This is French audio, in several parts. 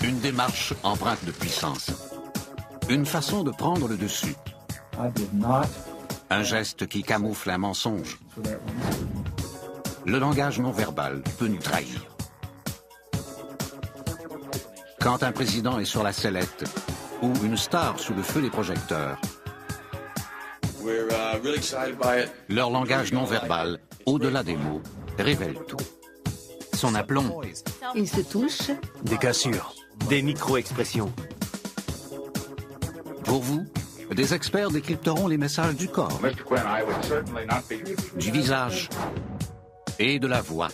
Une démarche empreinte de puissance. Une façon de prendre le dessus. Un geste qui camoufle un mensonge. Le langage non verbal peut nous trahir. Quand un président est sur la sellette ou une star sous le feu des projecteurs, leur langage non verbal, au-delà des mots, révèle tout. Son aplomb. Ils se touchent. Des cassures, des micro-expressions. Pour vous, des experts décrypteront les messages du corps, du visage et de la voix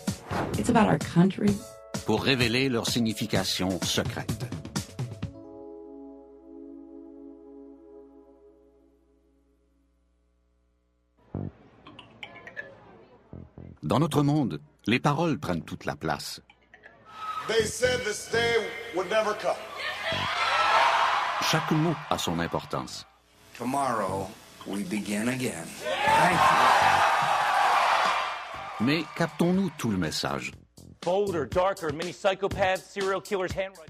pour révéler leur signification secrète. Dans notre monde, les paroles prennent toute la place. Chaque mot a son importance. Tomorrow, we begin again. Mais captons-nous tout le message?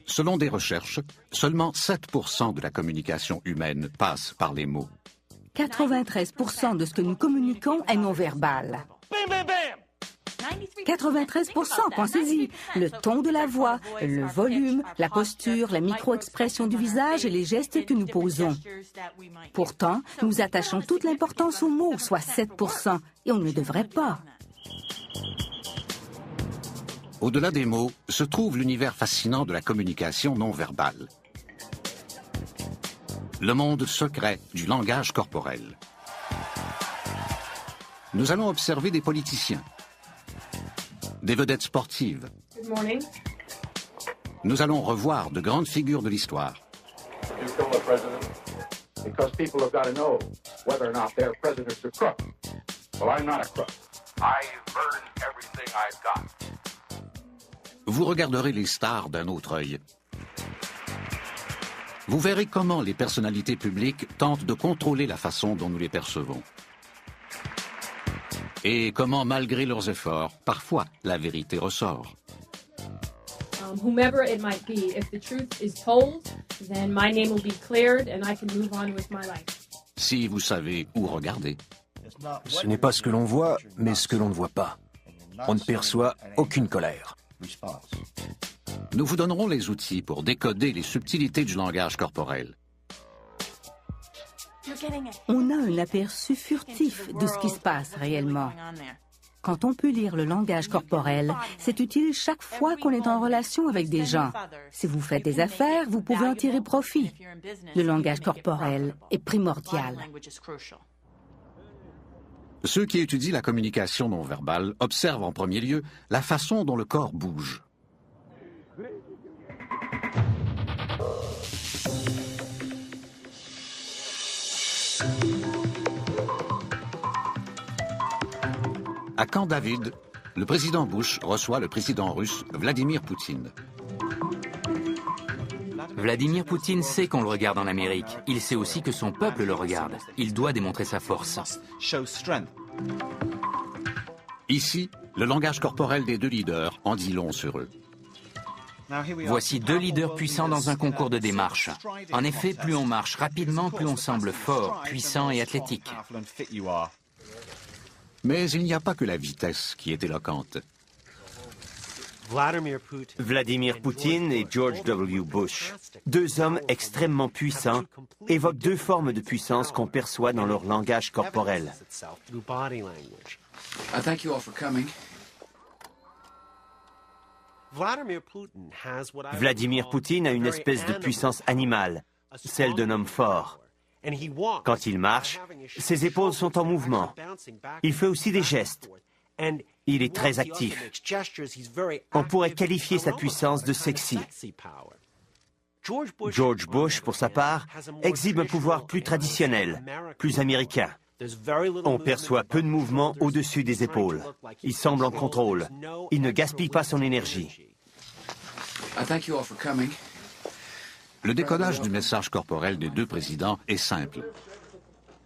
Selon des recherches, seulement 7% de la communication humaine passe par les mots. 93% de ce que nous communiquons est non-verbal. 93%, pensez-y. Le ton de la voix, le volume, la posture, la micro-expression du visage et les gestes que nous posons. Pourtant, nous attachons toute l'importance aux mots, soit 7%, et on ne devrait pas. Au-delà des mots se trouve l'univers fascinant de la communication non verbale. Le monde secret du langage corporel. Nous allons observer des politiciens, des vedettes sportives. Nous allons revoir de grandes figures de l'histoire. Vous regarderez les stars d'un autre œil. Vous verrez comment les personnalités publiques tentent de contrôler la façon dont nous les percevons. Et comment, malgré leurs efforts, parfois la vérité ressort. Whomever it might be, if the truth is told, then my name will be cleared and I can move on with my life. Si vous savez où regarder. Ce n'est pas ce que l'on voit, mais ce que l'on ne voit pas. On ne perçoit aucune colère. Nous vous donnerons les outils pour décoder les subtilités du langage corporel. On a un aperçu furtif de ce qui se passe réellement. Quand on peut lire le langage corporel, c'est utile chaque fois qu'on est en relation avec des gens. Si vous faites des affaires, vous pouvez en tirer profit. Le langage corporel est primordial. Ceux qui étudient la communication non verbale observent en premier lieu la façon dont le corps bouge. À Camp David, le président Bush reçoit le président russe Vladimir Poutine. Vladimir Poutine sait qu'on le regarde en Amérique. Il sait aussi que son peuple le regarde. Il doit démontrer sa force. Ici, le langage corporel des deux leaders en dit long sur eux. Voici deux leaders puissants dans un concours de démarche. En effet, plus on marche rapidement, plus on semble fort, puissant et athlétique. Mais il n'y a pas que la vitesse qui est éloquente. Vladimir Poutine et George W. Bush, deux hommes extrêmement puissants, évoquent deux formes de puissance qu'on perçoit dans leur langage corporel. Thank you all for coming. Vladimir Poutine a une espèce de puissance animale, celle d'un homme fort. Quand il marche, ses épaules sont en mouvement. Il fait aussi des gestes. Il est très actif. On pourrait qualifier sa puissance de sexy. George Bush, pour sa part, exhibe un pouvoir plus traditionnel, plus américain. On perçoit peu de mouvement au-dessus des épaules. Il semble en contrôle. Il ne gaspille pas son énergie. Thank you all for coming. Le décodage du message corporel des deux présidents est simple.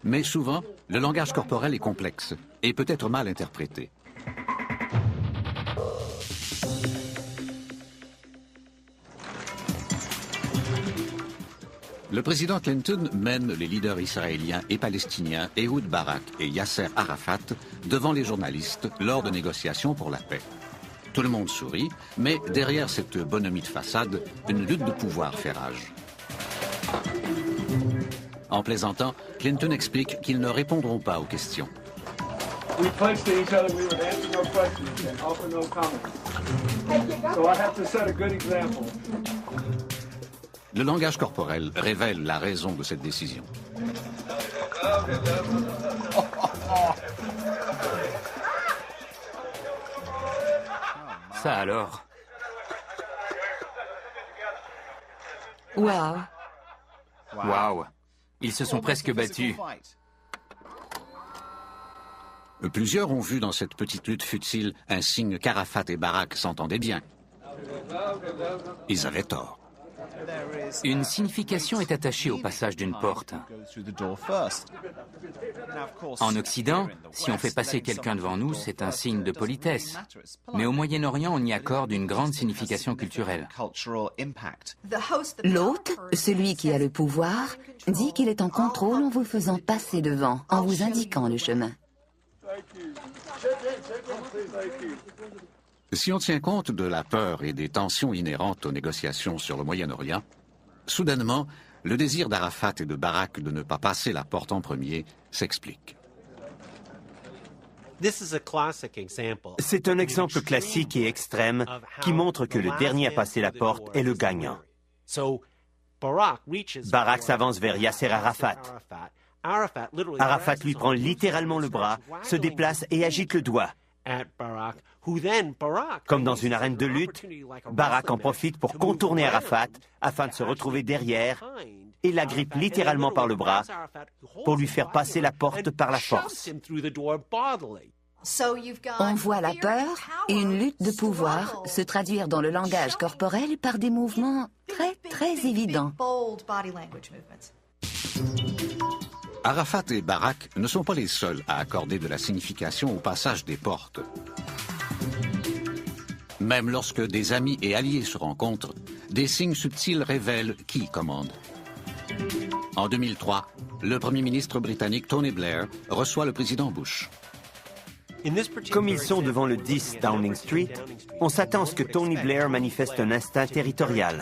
Mais souvent, le langage corporel est complexe et peut être mal interprété. Le président Clinton mène les leaders israéliens et palestiniens Ehud Barak et Yasser Arafat devant les journalistes lors de négociations pour la paix. Tout le monde sourit, mais derrière cette bonhomie de façade, une lutte de pouvoir fait rage. En plaisantant, Clinton explique qu'ils ne répondront pas aux questions. We pledged to each other we would answer no questions and offer no comments. So I have to set a good example. Le langage corporel révèle la raison de cette décision. Ça alors. Wow. Waouh. Ils se sont presque battus. Plusieurs ont vu dans cette petite lutte futile un signe qu'Arafat et Barak s'entendaient bien. Ils avaient tort. Une signification est attachée au passage d'une porte. En Occident, si on fait passer quelqu'un devant nous, c'est un signe de politesse. Mais au Moyen-Orient, on y accorde une grande signification culturelle. L'hôte, celui qui a le pouvoir, dit qu'il est en contrôle en vous faisant passer devant, en vous indiquant le chemin. Si on tient compte de la peur et des tensions inhérentes aux négociations sur le Moyen-Orient, soudainement, le désir d'Arafat et de Barak de ne pas passer la porte en premier s'explique. C'est un exemple classique et extrême qui montre que le dernier à passer la porte est le gagnant. Barak s'avance vers Yasser Arafat. Arafat lui prend littéralement le bras, se déplace et agite le doigt. Comme dans une arène de lutte, Barak en profite pour contourner Arafat afin de se retrouver derrière et l'agrippe littéralement par le bras pour lui faire passer la porte par la force. On voit la peur et une lutte de pouvoir se traduire dans le langage corporel par des mouvements très évidents. Arafat et Barak ne sont pas les seuls à accorder de la signification au passage des portes. Même lorsque des amis et alliés se rencontrent, des signes subtils révèlent qui commande. En 2003, le Premier ministre britannique Tony Blair reçoit le président Bush. Comme ils sont devant le 10 Downing Street, on s'attend à ce que Tony Blair manifeste un instinct territorial.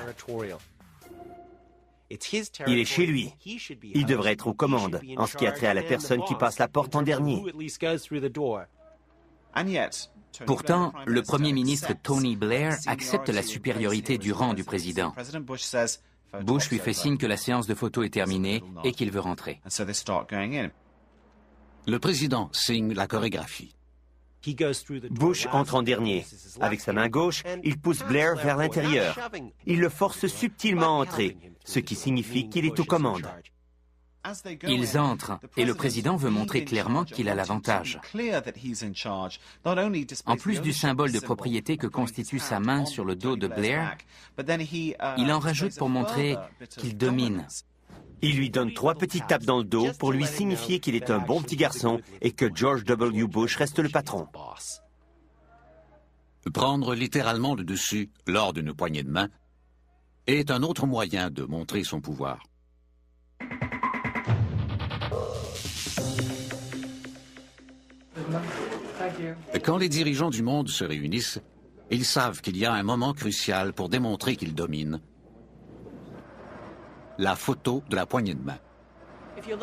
Il est chez lui. Il devrait être aux commandes en ce qui a trait à la personne qui passe la porte en dernier. Pourtant, le Premier ministre Tony Blair accepte la supériorité du rang du président. Bush lui fait signe que la séance de photos est terminée et qu'il veut rentrer. Le président signe la chorégraphie. Bush entre en dernier. Avec sa main gauche, il pousse Blair vers l'intérieur. Il le force subtilement à entrer, ce qui signifie qu'il est aux commandes. Ils entrent et le président veut montrer clairement qu'il a l'avantage. En plus du symbole de propriété que constitue sa main sur le dos de Blair, il en rajoute pour montrer qu'il domine. Il lui donne 3 petites tapes dans le dos pour lui signifier qu'il est un bon petit garçon et que George W. Bush reste le patron. Prendre littéralement le dessus lors d'une poignée de main est un autre moyen de montrer son pouvoir. Quand les dirigeants du monde se réunissent, ils savent qu'il y a un moment crucial pour démontrer qu'ils dominent. La photo de la poignée de main.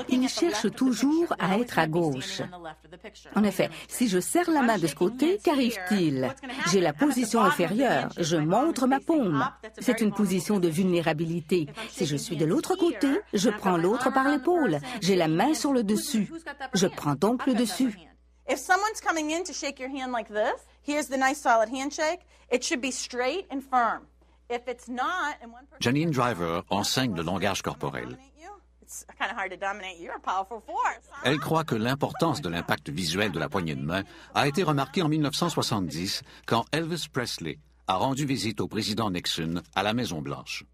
Ils cherchent toujours à être à gauche. En effet, si je serre la main de ce côté, qu'arrive-t-il? J'ai la position inférieure, je montre ma paume. C'est une position de vulnérabilité. Si je suis de l'autre côté, je prends l'autre par l'épaule. J'ai la main sur le dessus. Je prends donc le dessus. If someone's coming in to shake your hand like this, here's the nice solid handshake, it should be straight and firm. If it's not, and one person Janine Driver enseigne le langage corporel. it's kind of hard to dominate you. You're a powerful force. Elle croit que l'importance de l'impact visuel de la poignée de main a été remarquée en 1970 quand Elvis Presley a rendu visite au président Nixon à la Maison-Blanche.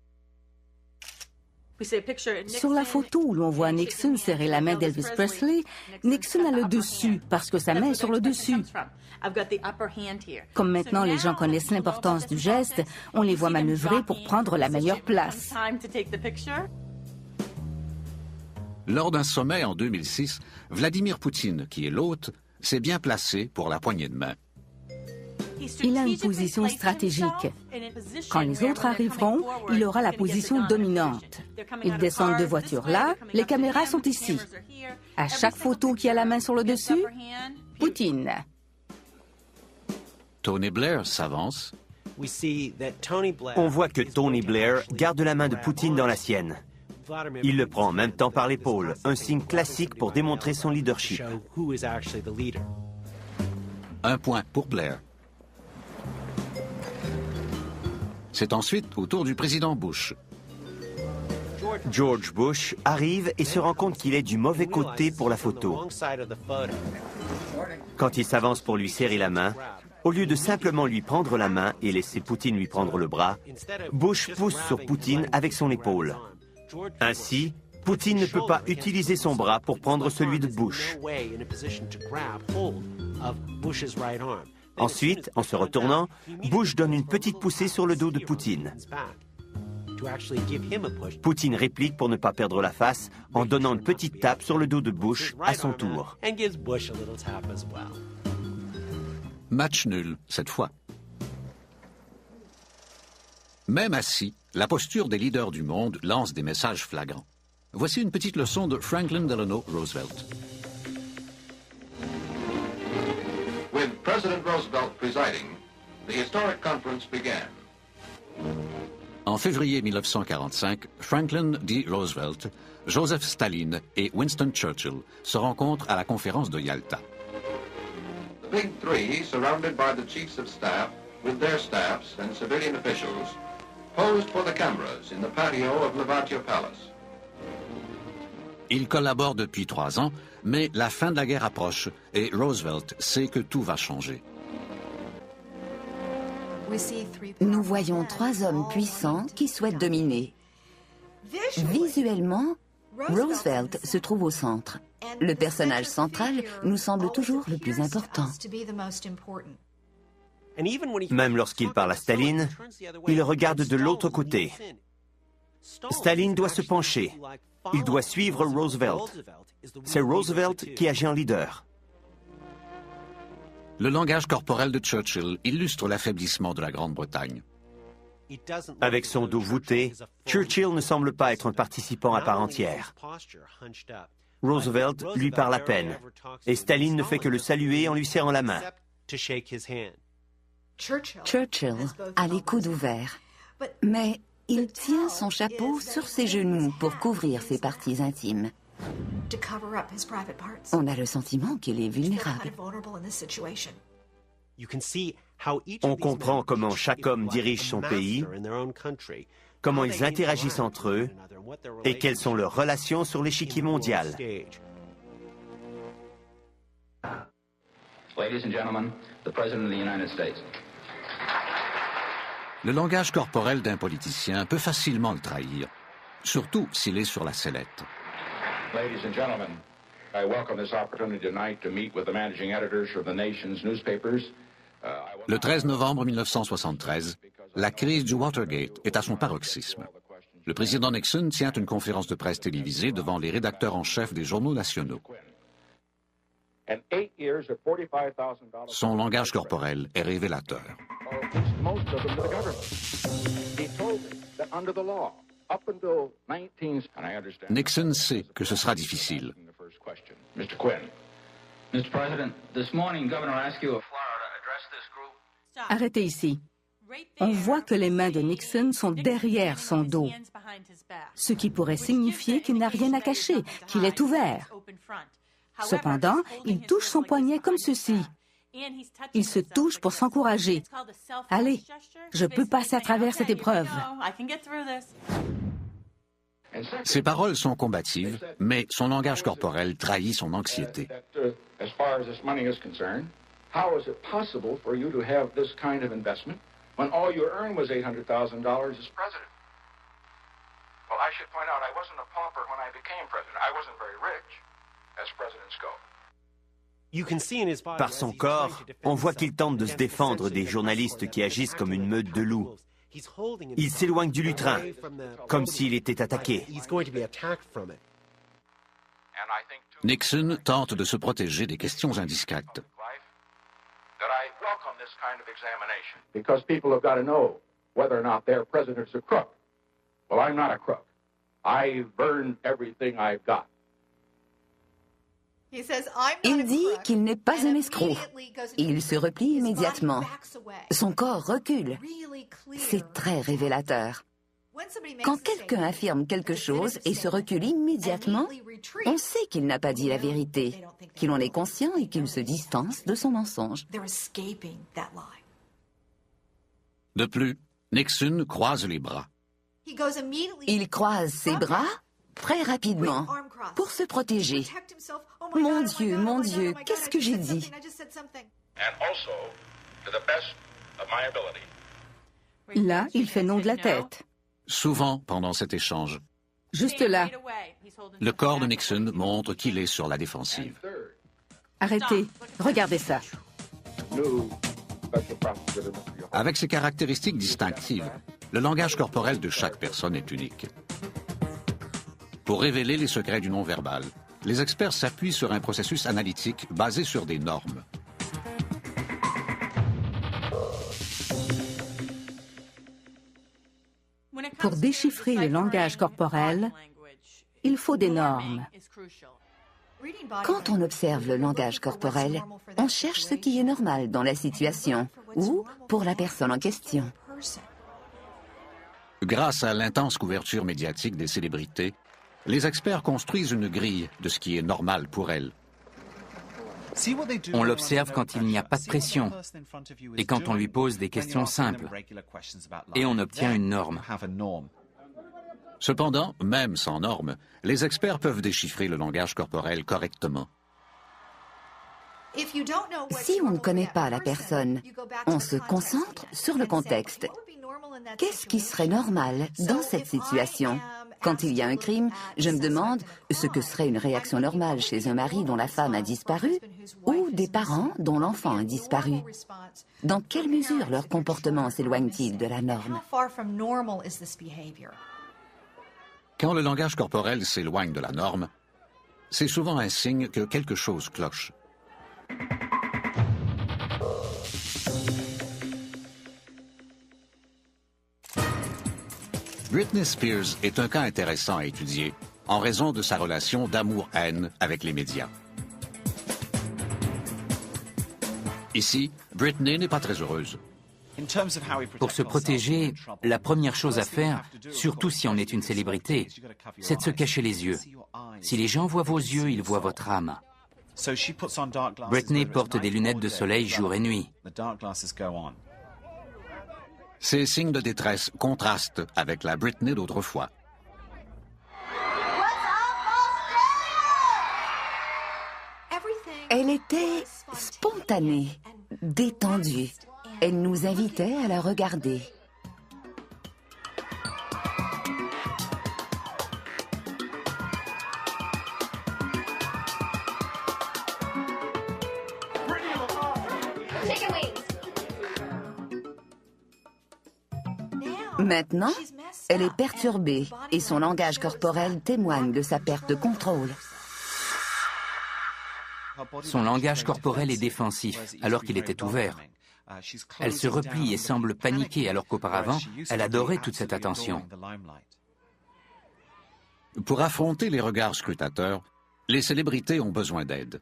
Sur la photo où l'on voit Nixon serrer la main d'Elvis Presley, Nixon a le dessus parce que sa main est sur le dessus. Comme maintenant les gens connaissent l'importance du geste, on les voit manœuvrer pour prendre la meilleure place. Lors d'un sommet en 2006, Vladimir Poutine, qui est l'hôte, s'est bien placé pour la poignée de main. Il a une position stratégique. Quand les autres arriveront, il aura la position dominante. Ils descendent de voitures là, les caméras sont ici. À chaque photo qui a la main sur le dessus, Poutine. Tony Blair s'avance. On voit que Tony Blair garde la main de Poutine dans la sienne. Il le prend en même temps par l'épaule, un signe classique pour démontrer son leadership. Un point pour Blair. C'est ensuite au tour du président Bush. George Bush arrive et se rend compte qu'il est du mauvais côté pour la photo. Quand il s'avance pour lui serrer la main, au lieu de simplement lui prendre la main et laisser Poutine lui prendre le bras, Bush pousse sur Poutine avec son épaule. Ainsi, Poutine ne peut pas utiliser son bras pour prendre celui de Bush. Ensuite, en se retournant, Bush donne une petite poussée sur le dos de Poutine. Poutine réplique pour ne pas perdre la face en donnant une petite tape sur le dos de Bush à son tour. Match nul, cette fois. Même assis, la posture des leaders du monde lance des messages flagrants. Voici une petite leçon de Franklin Delano Roosevelt. With President Roosevelt presiding, the historic conference began. En février 1945, Franklin D. Roosevelt, Joseph Staline et Winston Churchill se rencontrent à la conférence de Yalta. The Big Three, surrounded by the chiefs of staff, with their staffs and civilian officials, posed for the cameras in the patio of Lavatia Palace. Ils collaborent depuis 3 ans, mais la fin de la guerre approche et Roosevelt sait que tout va changer. Nous voyons 3 hommes puissants qui souhaitent dominer. Visuellement, Roosevelt se trouve au centre. Le personnage central nous semble toujours le plus important. Même lorsqu'il parle à Staline, il regarde de l'autre côté. Staline doit se pencher. Il doit suivre Roosevelt. C'est Roosevelt qui agit en leader. Le langage corporel de Churchill illustre l'affaiblissement de la Grande-Bretagne. Avec son dos voûté, Churchill ne semble pas être un participant à part entière. Roosevelt lui parle à peine, et Staline ne fait que le saluer en lui serrant la main. Churchill a les coudes ouverts, mais il tient son chapeau sur ses genoux pour couvrir ses parties intimes. On a le sentiment qu'il est vulnérable. On comprend comment chaque homme dirige son pays, comment ils interagissent entre eux et quelles sont leurs relations sur l'échiquier mondial. Ladies and gentlemen, the President of the United States. Le langage corporel d'un politicien peut facilement le trahir, surtout s'il est sur la sellette. Ladies and gentlemen, I welcome this opportunity tonight to meet with the managing editors of the nation's newspapers. Le 13 novembre 1973, la crise du Watergate est à son paroxysme. Le président Nixon tient une conférence de presse télévisée devant les rédacteurs en chef des journaux nationaux. Son langage corporel est révélateur. Nixon sait que ce sera difficile. Mr. President, this morning Governor Askew of Florida addressed this group. Arrêtez ici. On voit que les mains de Nixon sont derrière son dos, ce qui pourrait signifier qu'il n'a rien à cacher, qu'il est ouvert. Cependant, il touche son poignet comme ceci. Il se touche pour s'encourager. Allez, je peux passer à travers cette épreuve. Ses paroles sont combatives, mais son langage corporel trahit son anxiété. When all you earned was $800,000 as president. Well, I should point out I wasn't a pauper when I became president. I wasn't very rich, as presidents go. Par son corps, on voit qu'il tente de se défendre des journalistes qui agissent comme une meute de loups. Il s'éloigne du lutrin, comme s'il était attaqué. Nixon tente de se protéger des questions indiscrètes. Because people have got to know whether or not their president's a crook. Well, I'm not a crook. I've earned everything I've got. Il dit qu'il n'est pas un escroc. Il se replie immédiatement. Son corps recule. C'est très révélateur. Quand quelqu'un affirme quelque chose et se recule immédiatement, on sait qu'il n'a pas dit la vérité, qu'il en est conscient et qu'il se distance de son mensonge. De plus, Nixon croise les bras. Il croise ses bras très rapidement pour se protéger. Mon Dieu, qu'est-ce que j'ai dit? Là, il fait non de la tête. Souvent pendant cet échange, Juste là. le corps de Nixon montre qu'il est sur la défensive. Arrêtez. Regardez ça. Avec ses caractéristiques distinctives, le langage corporel de chaque personne est unique. Pour révéler les secrets du non-verbal, les experts s'appuient sur un processus analytique basé sur des normes. Pour déchiffrer le langage corporel, il faut des normes. Quand on observe le langage corporel, on cherche ce qui est normal dans la situation ou pour la personne en question. Grâce à l'intense couverture médiatique des célébrités, les experts construisent une grille de ce qui est normal pour elles. On l'observe quand il n'y a pas de pression et quand on lui pose des questions simples. Et on obtient une norme. Cependant, même sans norme, les experts peuvent déchiffrer le langage corporel correctement. Si on ne connaît pas la personne, on se concentre sur le contexte. Qu'est-ce qui serait normal dans cette situation? Quand il y a un crime, je me demande ce que serait une réaction normale chez un mari dont la femme a disparu ou des parents dont l'enfant a disparu. Dans quelle mesure leur comportement s'éloigne-t-il de la norme? Quand le langage corporel s'éloigne de la norme, c'est souvent un signe que quelque chose cloche. Britney Spears est un cas intéressant à étudier en raison de sa relation d'amour-haine avec les médias. Ici, Britney n'est pas très heureuse. Pour se protéger, la première chose à faire, surtout si on est une célébrité, c'est de se cacher les yeux. Si les gens voient vos yeux, ils voient votre âme. Britney porte des lunettes de soleil jour et nuit. Ces signes de détresse contrastent avec la Britney d'autrefois. Elle était spontanée, détendue. Elle nous invitait à la regarder. Maintenant, elle est perturbée et son langage corporel témoigne de sa perte de contrôle. Son langage corporel est défensif, alors qu'il était ouvert. Elle se replie et semble paniquée, alors qu'auparavant, elle adorait toute cette attention. Pour affronter les regards scrutateurs, les célébrités ont besoin d'aide.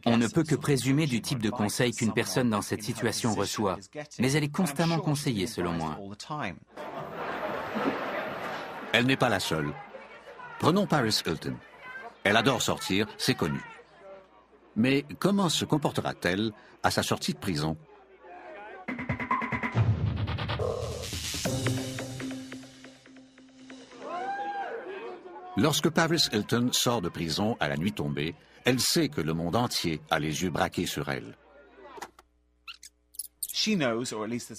On ne peut que présumer du type de conseil qu'une personne dans cette situation reçoit, mais elle est constamment conseillée, selon moi. Elle n'est pas la seule. Prenons Paris Hilton. Elle adore sortir, c'est connu. Mais comment se comportera-t-elle à sa sortie de prison? Lorsque Paris Hilton sort de prison à la nuit tombée, elle sait que le monde entier a les yeux braqués sur elle.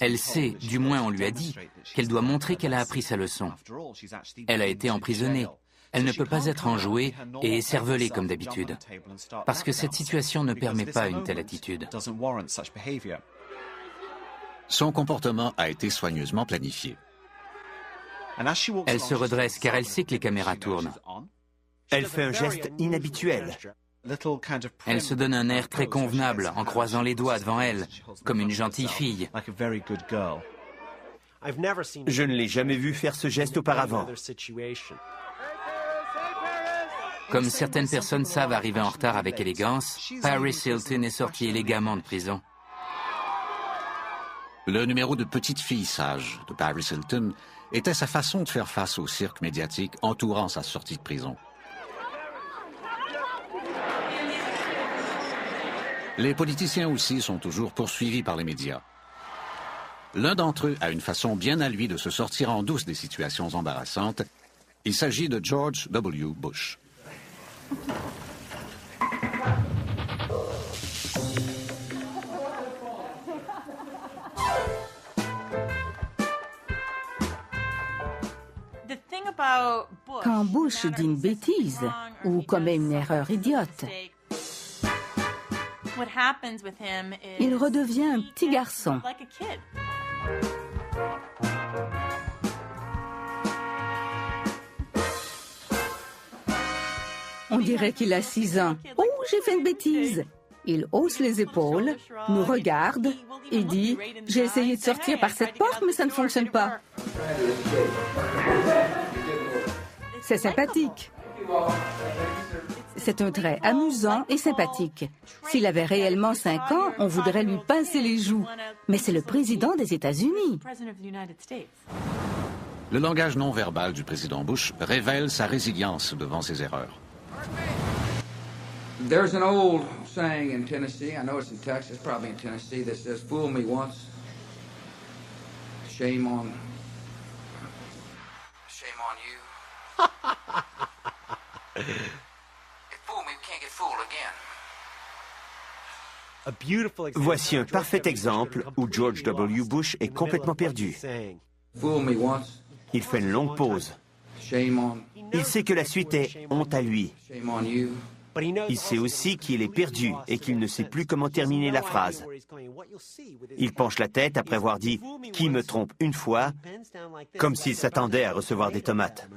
Elle sait, du moins on lui a dit, qu'elle doit montrer qu'elle a appris sa leçon. Elle a été emprisonnée. Elle ne peut pas être enjouée et écervelée comme d'habitude, parce que cette situation ne permet pas une telle attitude. Son comportement a été soigneusement planifié. Elle se redresse car elle sait que les caméras tournent. Elle fait un geste inhabituel. Elle se donne un air très convenable en croisant les doigts devant elle, comme une gentille fille. Je ne l'ai jamais vue faire ce geste auparavant. Comme certaines personnes savent arriver en retard avec élégance, Paris Hilton est sortie élégamment de prison. Le numéro de petite fille sage de Paris Hilton était sa façon de faire face au cirque médiatique entourant sa sortie de prison. Les politiciens aussi sont toujours poursuivis par les médias. L'un d'entre eux a une façon bien à lui de se sortir en douce des situations embarrassantes. Il s'agit de George W. Bush. Quand Bush dit une bêtise ou commet une erreur idiote, il redevient un petit garçon. On dirait qu'il a 6 ans. « Oh, j'ai fait une bêtise !» Il hausse les épaules, nous regarde et dit « J'ai essayé de sortir par cette porte, mais ça ne fonctionne pas. » C'est sympathique. C'est un trait amusant et sympathique. S'il avait réellement 5 ans, on voudrait lui pincer les joues. Mais c'est le président des États-Unis. Le langage non verbal du président Bush révèle sa résilience devant ses erreurs. There's an old saying in Tennessee, I know it's in Texas, probably in Tennessee, that says, "Fool me once, shame on you. If fool me, you can't get fooled again." Voici un parfait exemple où George W. Bush est complètement perdu. Fool me once, Il fait une longue pause. shame on, Il sait que la suite est honte à lui. shame on you. Il sait aussi qu'il est perdu et qu'il ne sait plus comment terminer la phrase. Il penche la tête après avoir dit « Qui me trompe une fois ?» comme s'il s'attendait à recevoir des tomates.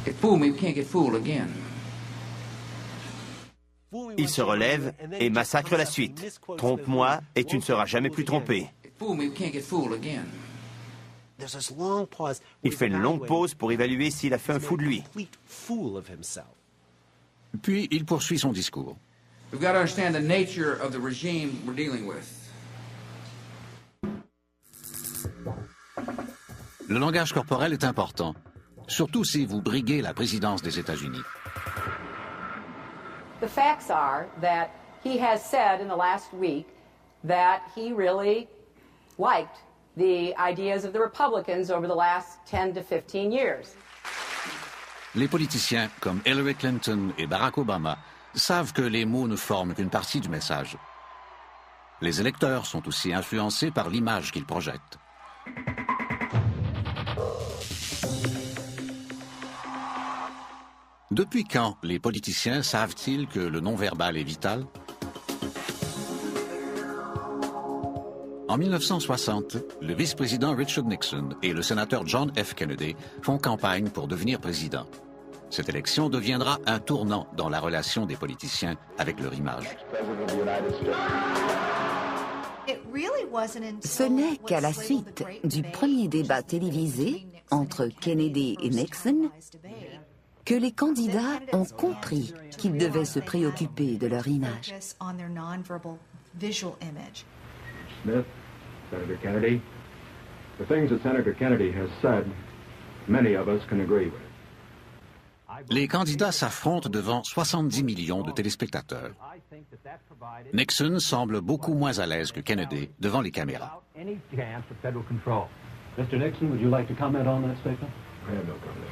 If fool me, you can't get fooled again. Il se relève et massacre la suite. « Trompe-moi et tu ne seras jamais plus trompé. If fool me, you can't get fooled again. » Il fait une longue pause pour évaluer s'il a fait un fou de lui. Puis il poursuit son discours. We've got to understand the nature of the regime we're dealing with. Le langage corporel est important, surtout si vous briguez la présidence des États-Unis. The facts are that he has said in the last week that he really liked the ideas of the Republicans over the last 10 to 15 years. Les politiciens comme Hillary Clinton et Barack Obama savent que les mots ne forment qu'une partie du message. Les électeurs sont aussi influencés par l'image qu'ils projettent. Depuis quand les politiciens savent-ils que le non-verbal est vital? En 1960, le vice-président Richard Nixon et le sénateur John F. Kennedy font campagne pour devenir président. Cette élection deviendra un tournant dans la relation des politiciens avec leur image. Ce n'est qu'à la suite du premier débat télévisé entre Kennedy et Nixon que les candidats ont compris qu'ils devaient se préoccuper de leur image. Smith, Senator Kennedy, the things that Senator Kennedy has said, many of us can agree with. Les candidats s'affrontent devant 70 millions de téléspectateurs. Nixon semble beaucoup moins à l'aise que Kennedy devant les caméras. Mr. Nixon, would you like to comment on that statement? I have no comment.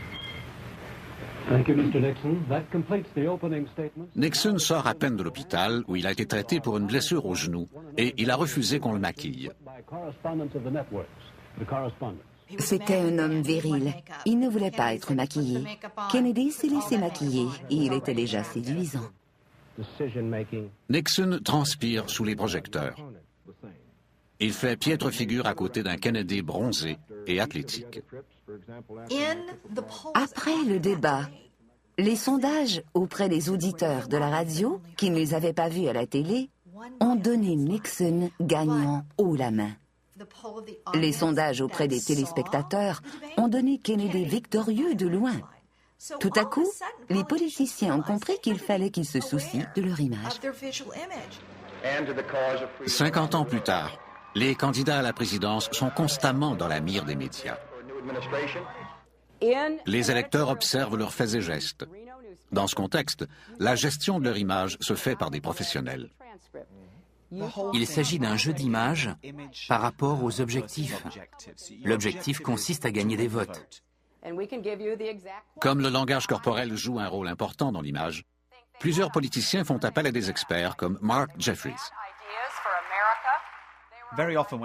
Thank you, Mr. Nixon. That completes the opening statement. Nixon sort à peine de l'hôpital où il a été traité pour une blessure au genou et il a refusé qu'on le maquille. C'était un homme viril. Il ne voulait pas être maquillé. Kennedy s'est laissé maquiller et il était déjà séduisant. Nixon transpire sous les projecteurs. Il fait piètre figure à côté d'un Kennedy bronzé et athlétique. Après le débat, les sondages auprès des auditeurs de la radio, qui ne les avaient pas vus à la télé, ont donné Nixon gagnant haut la main. Les sondages auprès des téléspectateurs ont donné Kennedy victorieux de loin. Tout à coup, les politiciens ont compris qu'il fallait qu'ils se soucient de leur image. 50 ans plus tard, les candidats à la présidence sont constamment dans la mire des médias. Les électeurs observent leurs faits et gestes. Dans ce contexte, la gestion de leur image se fait par des professionnels. Il s'agit d'un jeu d'image par rapport aux objectifs. L'objectif consiste à gagner des votes. Comme le langage corporel joue un rôle important dans l'image, plusieurs politiciens font appel à des experts comme Mark Jeffries.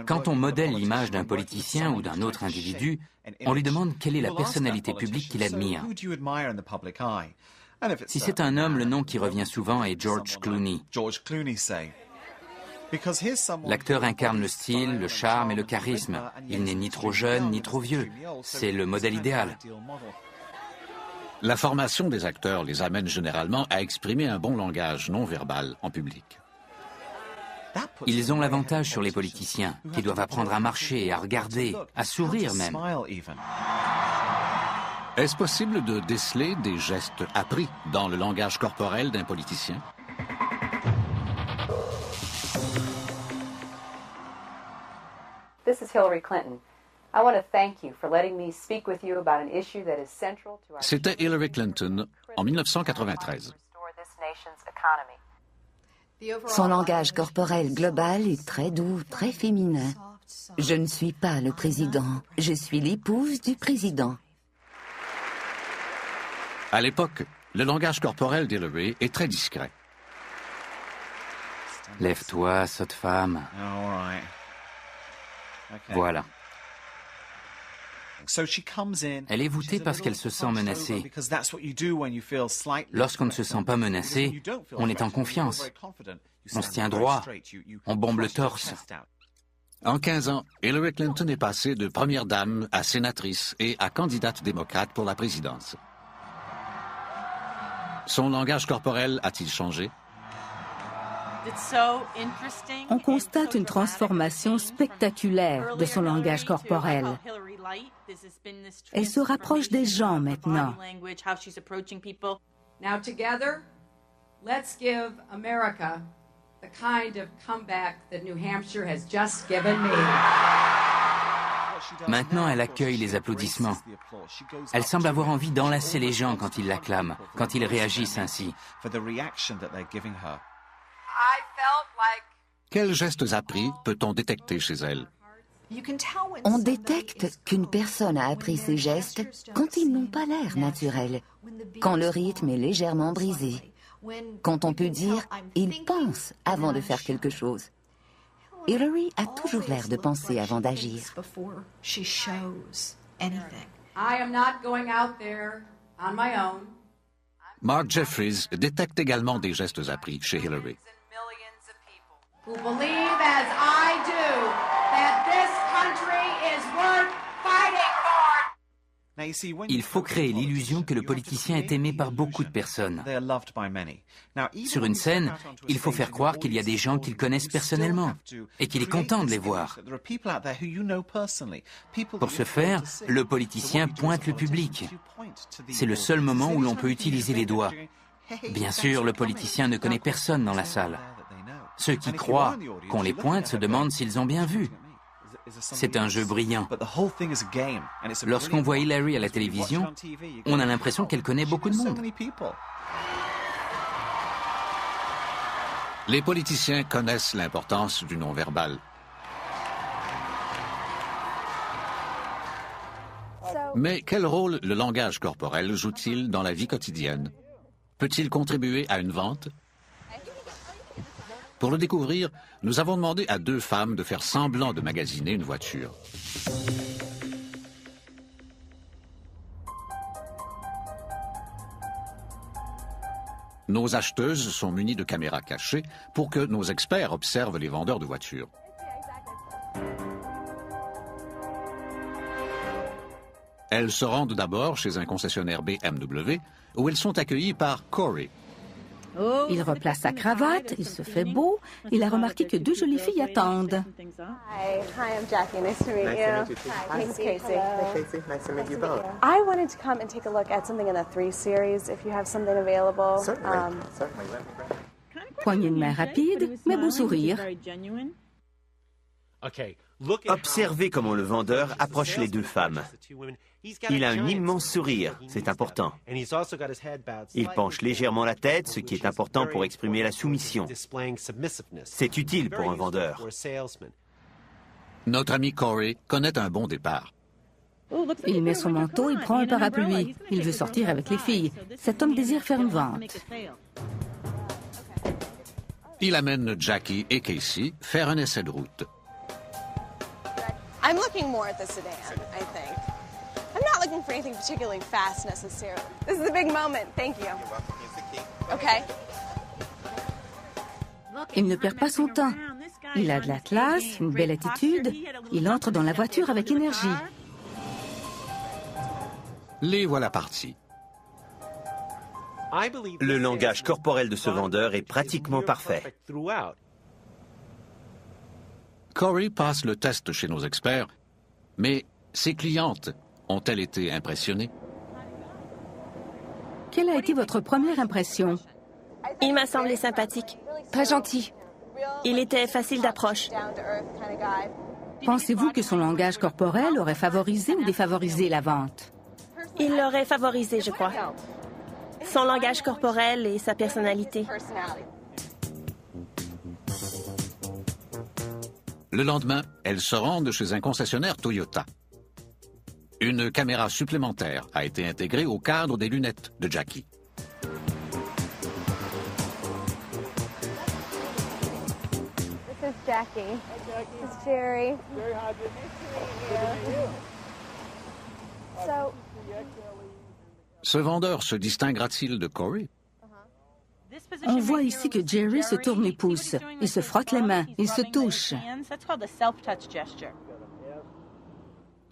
Quand on modèle l'image d'un politicien ou d'un autre individu, on lui demande quelle est la personnalité publique qu'il admire. Si c'est un homme, le nom qui revient souvent est George Clooney. L'acteur incarne le style, le charme et le charisme. Il n'est ni trop jeune ni trop vieux. C'est le modèle idéal. La formation des acteurs les amène généralement à exprimer un bon langage non verbal en public. Ils ont l'avantage sur les politiciens, qui doivent apprendre à marcher, à regarder, à sourire même. Est-ce possible de déceler des gestes appris dans le langage corporel d'un politicien? This is Hillary Clinton. I want to thank you for letting me speak with you about an issue that is central to our C'était Hillary Clinton en 1993. Son langage corporel global est très doux, très féminin. Je ne suis pas le président, je suis l'épouse du président. À l'époque, le langage corporel d'Hillary est très discret. Lève-toi, sotte femme. Voilà. Elle est voûtée parce qu'elle se sent menacée. Lorsqu'on ne se sent pas menacé, on est en confiance. On se tient droit. On bombe le torse. En 15 ans, Hillary Clinton est passée de première dame à sénatrice et à candidate démocrate pour la présidence. Son langage corporel a-t-il changé? On constate une transformation spectaculaire de son langage corporel. Elle se rapproche des gens maintenant. Now together, let's give America the kind of comeback that New Hampshire has just given me. Maintenant, elle accueille les applaudissements. Elle semble avoir envie d'enlacer les gens quand ils l'acclament, quand ils réagissent ainsi. Quels gestes appris peut-on détecter chez elle? On détecte qu'une personne a appris ces gestes quand ils n'ont pas l'air naturels, quand le rythme est légèrement brisé, quand on peut dire « il pense » avant de faire quelque chose. Hillary a toujours l'air de penser avant d'agir. I am not going out there on my own. Mark Jeffries détecte également des gestes appris chez Hillary. Who believe as I do that this country is worth fighting for. Il faut créer l'illusion que le politicien est aimé par beaucoup de personnes. Sur une scène, il faut faire croire qu'il y a des gens qu'il connaissent personnellement et qu'il est content de les voir. Pour ce faire, le politicien pointe le public. C'est le seul moment où l'on peut utiliser les doigts. Bien sûr, le politicien ne connaît personne dans la salle. Ceux qui croient qu'on les pointe se demandent s'ils ont bien vu. C'est un jeu brillant. Lorsqu'on voit Hillary à la télévision, on a l'impression qu'elle connaît beaucoup de monde. Les politiciens connaissent l'importance du non-verbal. Mais quel rôle le langage corporel joue-t-il dans la vie quotidienne? Peut-il contribuer à une vente? Pour le découvrir, nous avons demandé à deux femmes de faire semblant de magasiner une voiture. Nos acheteuses sont munies de caméras cachées pour que nos experts observent les vendeurs de voitures. Elles se rendent d'abord chez un concessionnaire BMW où elles sont accueillies par Corey. Il replace sa cravate, il se fait beau. Il a remarqué que 2 jolies filles attendent. Hi, I'm Jackie. Nice to meet you. Hi, this is Casey. Hi, Casey. Nice to meet you both. I wanted to come and take a look at something in the 3 Series, if you have something available. Certainly. Certainly. Let me grab it. Poignée de main rapide, mais beau sourire. Observez comment le vendeur approche les 2 femmes. Il a un immense sourire, c'est important. Il penche légèrement la tête, ce qui est important pour exprimer la soumission. C'est utile pour un vendeur. Notre ami Corey connaît un bon départ. Il met son manteau, il prend un parapluie. Il veut sortir avec les filles. Cet homme désire faire une vente. Il amène Jackie et Casey faire un essai de route. I'm looking more at the sedan, I think. I'm not looking for anything particularly fast necessarily. This is a big moment. Thank you. Okay. Il ne perd pas son temps. Il a de la classe, une belle attitude. Il entre dans la voiture avec énergie. Les voilà partis. Le langage corporel de ce vendeur est pratiquement parfait. Corey passe le test chez nos experts, mais ses clientes ont-elles été impressionnées? Quelle a été votre première impression? Il m'a semblé sympathique, très gentil. Il était facile d'approche. Pensez-vous que son langage corporel aurait favorisé ou défavorisé la vente? Il l'aurait favorisé, je crois. Son langage corporel et sa personnalité. Le lendemain, elles se rendent chez un concessionnaire Toyota. Une caméra supplémentaire a été intégrée au cadre des lunettes de Jackie. This is Jackie. This is Jerry. Jerry, hi, Jimmy. So, Ce vendeur se distinguera-t-il de Corey? On voit ici que Jerry se tourne les pouces. Il se frotte les mains, il se touche.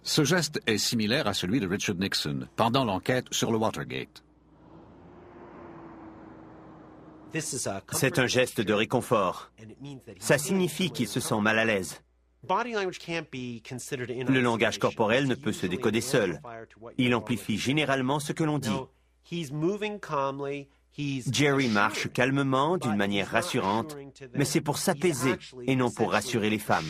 Ce geste est similaire à celui de Richard Nixon pendant l'enquête sur le Watergate. C'est un geste de réconfort. Ça signifie qu'il se sent mal à l'aise. Le langage corporel ne peut se décoder seul. Il amplifie généralement ce que l'on dit. Jerry marche calmement, d'une manière rassurante, mais c'est pour s'apaiser et non pour rassurer les femmes.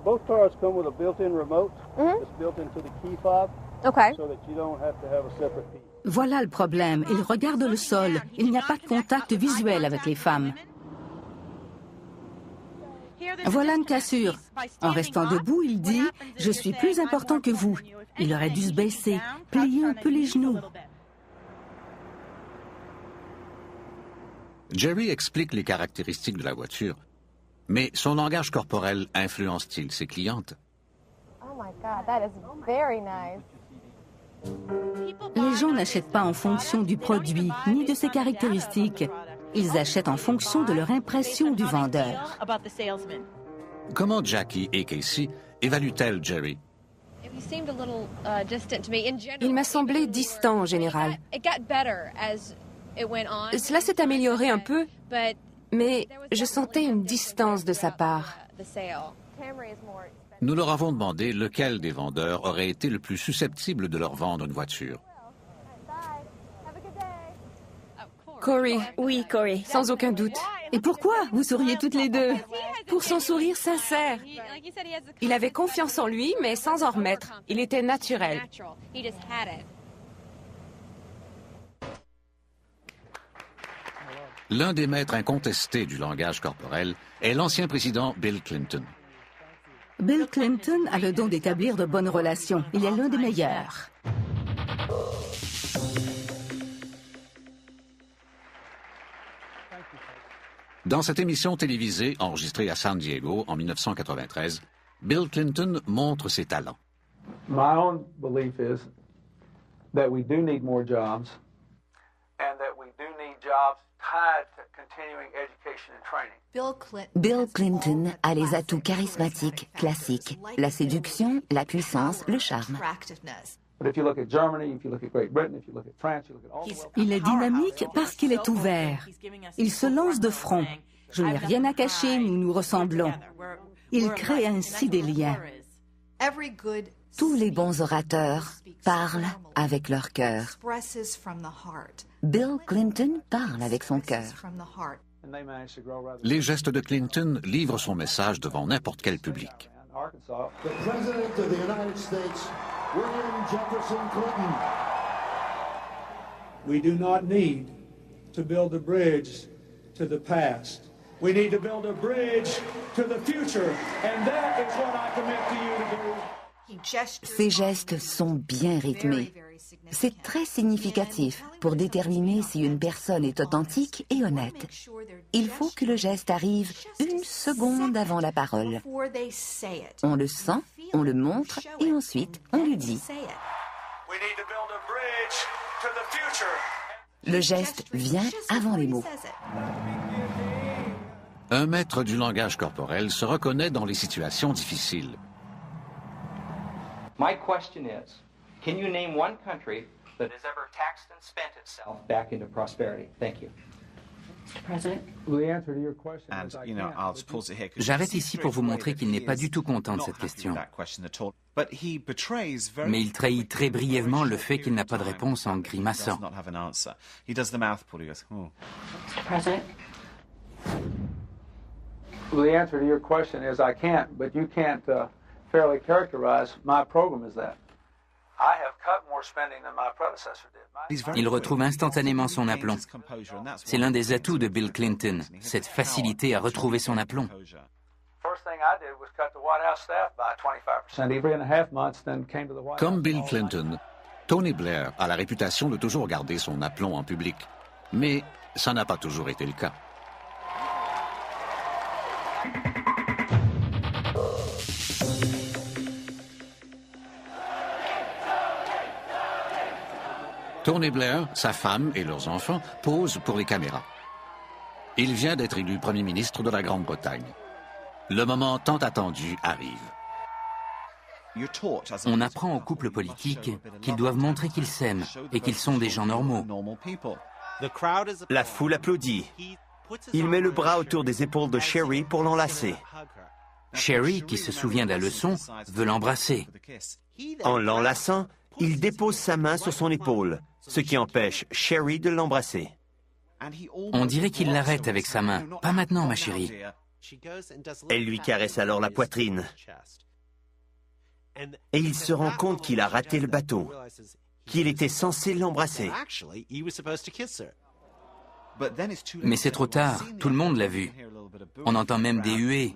Both cars come with a built-in remote. It's built into the key fob. Okay. So that you don't have to have a separate key. Voilà le problème. Il regarde le sol. Il n'y a pas de contact visuel avec les femmes. Voilà une cassure. En restant debout, il dit « Je suis plus important que vous ». Il aurait dû se baisser, plier un peu les genoux. Jerry explique les caractéristiques de la voiture, mais son langage corporel influence-t-il ses clientes? Oh my God, that is very nice. Les gens n'achètent pas en fonction du produit, ni de ses caractéristiques. Ils achètent en fonction de leur impression du vendeur. Comment Jackie et Casey évaluent-elles Jerry? Il m'a semblé distant en général. Cela s'est amélioré un peu, mais je sentais une distance de sa part. Nous leur avons demandé lequel des vendeurs aurait été le plus susceptible de leur vendre une voiture. Corey. Oui, Corey. Sans aucun doute. Et pourquoi? Vous souriez toutes les deux. Pour son sourire sincère. Il avait confiance en lui, mais sans en remettre. Il était naturel. L'un des maîtres incontestés du langage corporel est l'ancien président Bill Clinton. Bill Clinton a le don d'établir de bonnes relations. Il est l'un des meilleurs. Dans cette émission télévisée enregistrée à San Diego en 1993, Bill Clinton montre ses talents. My own belief is that we do need more jobs, and that we do need jobs tied to Bill Clinton a les atouts charismatiques classiques, la séduction, la puissance, le charme. Il est dynamique parce qu'il est ouvert. Il se lance de front. Je n'ai rien à cacher, nous nous ressemblons. Il crée ainsi des liens. Tous les bons orateurs parlent avec leur cœur. Bill Clinton parle avec son cœur. Les gestes de Clinton livrent son message devant n'importe quel public. The President of the United States, William Jefferson Clinton. We do not need to build a bridge to the past. We need to build a bridge to the future, and that is what I commit to you to do. Ces gestes sont bien rythmés. C'est très significatif pour déterminer si une personne est authentique et honnête. Il faut que le geste arrive une seconde avant la parole. On le sent, on le montre et ensuite on le dit. Le geste vient avant les mots. Un maître du langage corporel se reconnaît dans les situations difficiles. My question is, can you name one country that has ever taxed and spent itself back into prosperity? Thank you. J'arrête ici pour vous montrer qu'il n'est pas du tout content de cette question. Mais il trahit très brièvement le fait qu'il n'a pas de réponse en grimaçant. The answer to your question is I can't, but you can't fairly characterize my program as that. I have cut more spending than my predecessor did. Il retrouve instantanément son aplomb. C'est l'un des atouts de Bill Clinton, cette facilité à retrouver son aplomb. Comme Bill Clinton, Tony Blair a la réputation de toujours garder son aplomb en public. Mais ça n'a pas toujours été le cas. Tony Blair, sa femme et leurs enfants posent pour les caméras. Il vient d'être élu Premier ministre de la Grande-Bretagne. Le moment tant attendu arrive. On apprend aux couples politiques qu'ils doivent montrer qu'ils s'aiment et qu'ils sont des gens normaux. La foule applaudit. Il met le bras autour des épaules de Sherry pour l'enlacer. Sherry, qui se souvient de la leçon, veut l'embrasser. En l'enlaçant, il dépose sa main sur son épaule, ce qui empêche Sherry de l'embrasser. On dirait qu'il l'arrête avec sa main. Pas maintenant, ma chérie. Elle lui caresse alors la poitrine. Et il se rend compte qu'il a raté le bateau, qu'il était censé l'embrasser. Mais c'est trop tard, tout le monde l'a vu. On entend même des huées.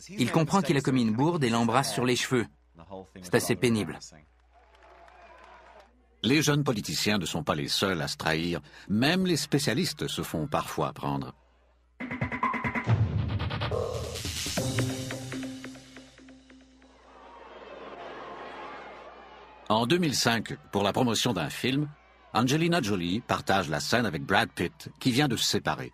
Il comprend qu'il a commis une bourde et l'embrasse sur les cheveux. C'est assez pénible. Les jeunes politiciens ne sont pas les seuls à se trahir. Même les spécialistes se font parfois prendre. En 2005, pour la promotion d'un film, Angelina Jolie partage la scène avec Brad Pitt, qui vient de se séparer.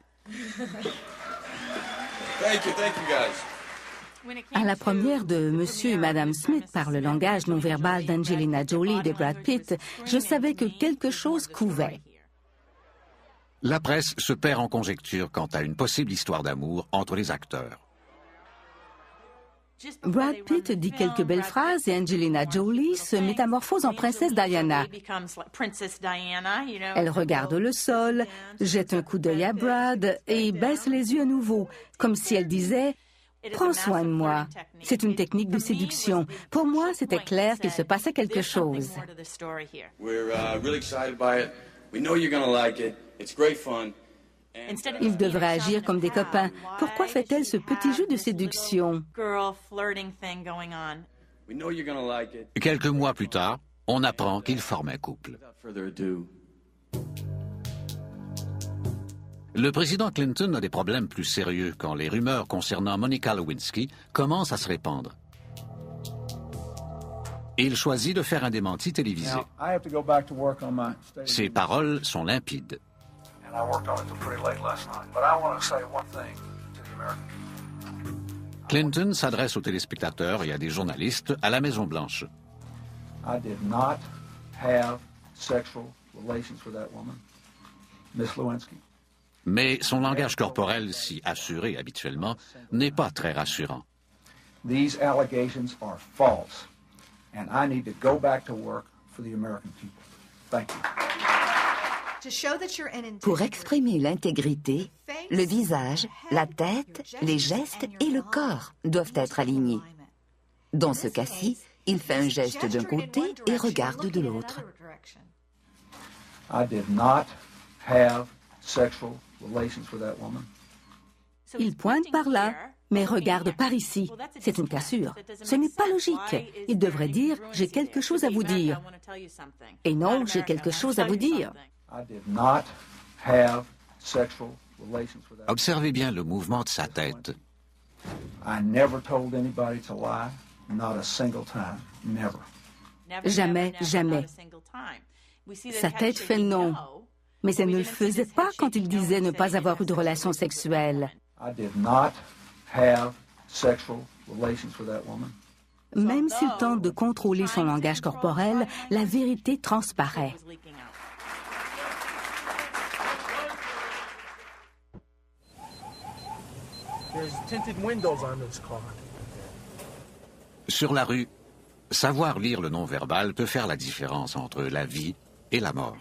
À la première de Monsieur et Madame Smith par le langage non verbal d'Angelina Jolie et de Brad Pitt, je savais que quelque chose couvait. La presse se perd en conjectures quant à une possible histoire d'amour entre les acteurs. Brad Pitt dit quelques belles phrases et Angelina Jolie se métamorphose en princesse Diana. Elle regarde le sol, jette un coup d'œil à Brad et baisse les yeux à nouveau, comme si elle disait « Prends soin de moi ». C'est une technique de séduction. Pour moi, c'était clair qu'il se passait quelque chose. Ils devraient agir comme des copains. Pourquoi fait-elle ce petit jeu de séduction? Quelques mois plus tard, on apprend qu'ils forment un couple. Le président Clinton a des problèmes plus sérieux quand les rumeurs concernant Monica Lewinsky commencent à se répandre. Il choisit de faire un démenti télévisé. Ses paroles sont limpides. and I worked on it until pretty late last night. But I want to say one thing to the American people. Clinton s'adresse aux téléspectateurs et à des journalistes à la Maison-Blanche. I did not have sexual relations with that woman, Miss Lewinsky. Mais son langage corporel, si assuré habituellement, n'est pas très rassurant. These allegations are false, and I need to go back to work for the American people. Thank you. Pour exprimer l'intégrité, le visage, la tête, les gestes et le corps doivent être alignés. Dans ce cas-ci, il fait un geste d'un côté et regarde de l'autre. I did not have sexual relations with that woman. Il pointe par là, mais regarde par ici. C'est une cassure. Ce n'est pas logique. Il devrait dire « j'ai quelque chose à vous dire ». Et non « j'ai quelque chose à vous dire ». Observez bien le mouvement de sa tête. Jamais, jamais. Sa tête fait non. Mais elle ne le faisait pas quand il disait ne pas avoir eu de relations sexuelles. Même s'il tente de contrôler son langage corporel, la vérité transparaît. Sur la rue, savoir lire le non-verbal peut faire la différence entre la vie et la mort.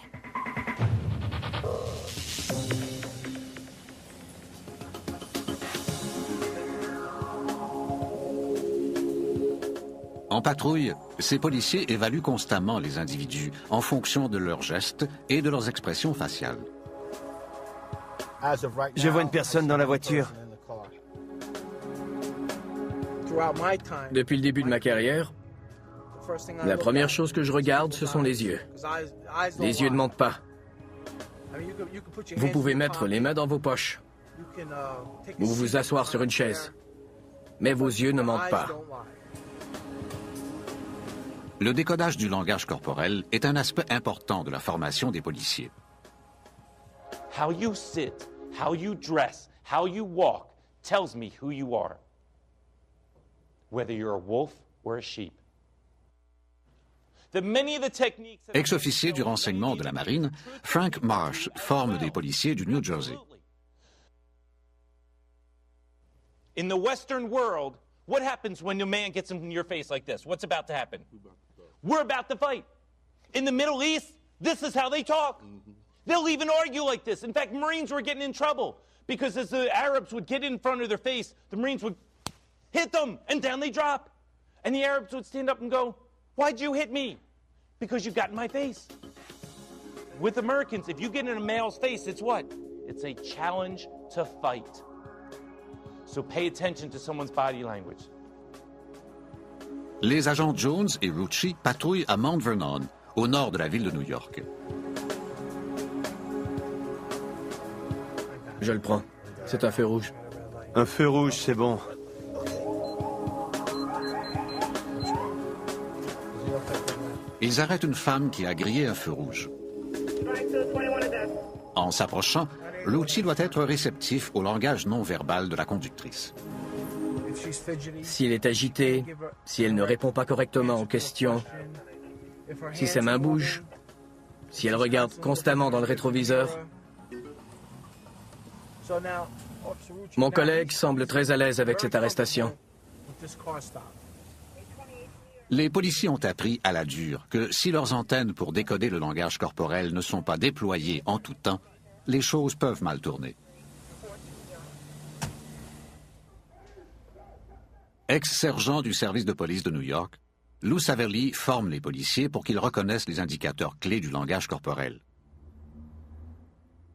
En patrouille, ces policiers évaluent constamment les individus en fonction de leurs gestes et de leurs expressions faciales. Je vois une personne dans la voiture. Depuis le début de ma carrière, la première chose que je regarde, ce sont les yeux. Les yeux ne mentent pas. Vous pouvez mettre les mains dans vos poches ou vous asseoir sur une chaise, mais vos yeux ne mentent pas. Le décodage du langage corporel est un aspect important de la formation des policiers. How you sit, how you dress, how you walk tells me who you are. Whether you're a wolf or a sheep. Ex-officier du renseignement de la marine, Frank Marsh forme des policiers du New Jersey. In the Western world, what happens when a man gets in your face like this? What's about to happen? We're about to fight. In the Middle East, this is how they talk. They'll even argue like this. In fact, Marines were getting in trouble because as the Arabs would get in front of their face, the Marines would hit them, and down they drop. And the Arabs would stand up and go, "Why'd you hit me?" "Because you got in my face." With Americans, if you get in a male's face, it's what? It's a challenge to fight. So pay attention to someone's body language. Les agents Jones et Rucci patrouillent à Mount Vernon, au nord de la ville de New York. Je le prends. C'est un feu rouge. Un feu rouge, c'est bon. Ils arrêtent une femme qui a grillé un feu rouge. En s'approchant, Rucci doit être réceptif au langage non verbal de la conductrice. Si elle est agitée, si elle ne répond pas correctement aux questions, si ses mains bougent, si elle regarde constamment dans le rétroviseur. Mon collègue semble très à l'aise avec cette arrestation. Les policiers ont appris à la dure que si leurs antennes pour décoder le langage corporel ne sont pas déployées en tout temps, les choses peuvent mal tourner. Ex-sergent du service de police de New York, Lou Saverly forme les policiers pour qu'ils reconnaissent les indicateurs clés du langage corporel.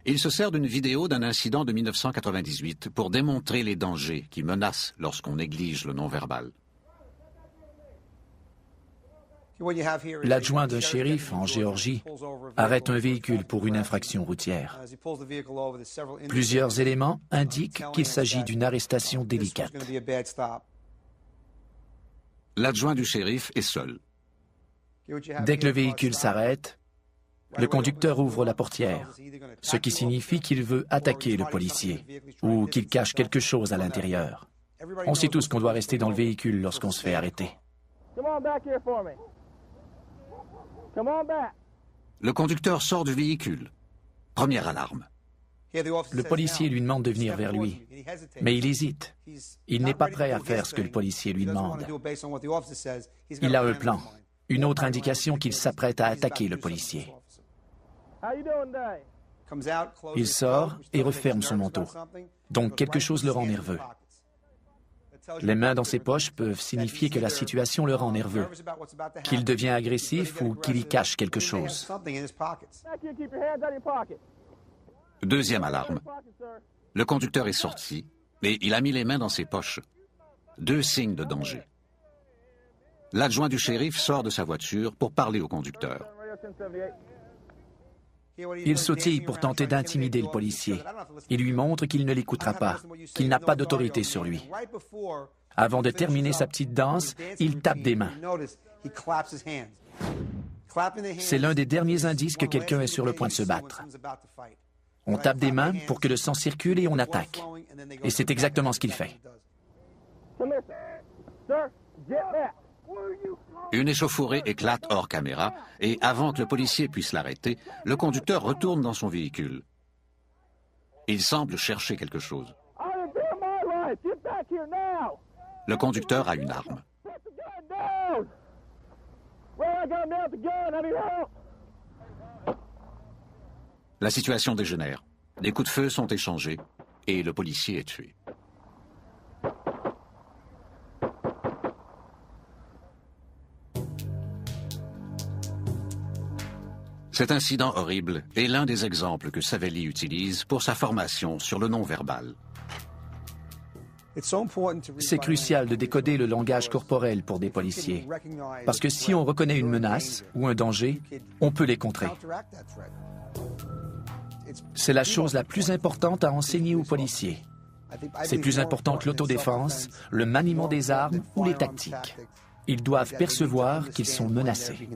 Il se sert d'une vidéo d'un incident de 1998 pour démontrer les dangers qui menacent lorsqu'on néglige le non-verbal. L'adjoint d'un shérif en Géorgie arrête un véhicule pour une infraction routière. Plusieurs éléments indiquent qu'il s'agit d'une arrestation délicate. L'adjoint du shérif est seul. Dès que le véhicule s'arrête, Le conducteur ouvre la portière, ce qui signifie qu'il veut attaquer le policier ou qu'il cache quelque chose à l'intérieur. On sait tous qu'on doit rester dans le véhicule lorsqu'on se fait arrêter. Le conducteur sort du véhicule. Première alarme. Le policier lui demande de venir vers lui, mais il hésite. Il n'est pas prêt à faire ce que le policier lui demande. Il a un plan, une autre indication qu'il s'apprête à attaquer le policier. Il sort et referme son manteau. Donc quelque chose le rend nerveux. Les mains dans ses poches peuvent signifier que la situation le rend nerveux, qu'il devient agressif ou qu'il y cache quelque chose. Deuxième alarme. Le conducteur est sorti et il a mis les mains dans ses poches. Deux signes de danger. L'adjoint du shérif sort de sa voiture pour parler au conducteur. Il sautille pour tenter d'intimider le policier. Il lui montre qu'il ne l'écoutera pas, qu'il n'a pas d'autorité sur lui. Avant de terminer sa petite danse, il tape des mains. C'est l'un des derniers indices que quelqu'un est sur le point de se battre. On tape des mains pour que le sang circule et on attaque. Et c'est exactement ce qu'il fait. Une échauffourée éclate hors caméra et avant que le policier puisse l'arrêter, le conducteur retourne dans son véhicule. Il semble chercher quelque chose. Le conducteur a une arme. La situation dégénère. Des coups de feu sont échangés et le policier est tué. Cet incident horrible est l'un des exemples que Savelli utilise pour sa formation sur le non-verbal. C'est crucial de décoder le langage corporel pour des policiers, parce que si on reconnaît une menace ou un danger, on peut les contrer. C'est la chose la plus importante à enseigner aux policiers. C'est plus important que l'autodéfense, le maniement des armes ou les tactiques. Ils doivent percevoir qu'ils sont menacés.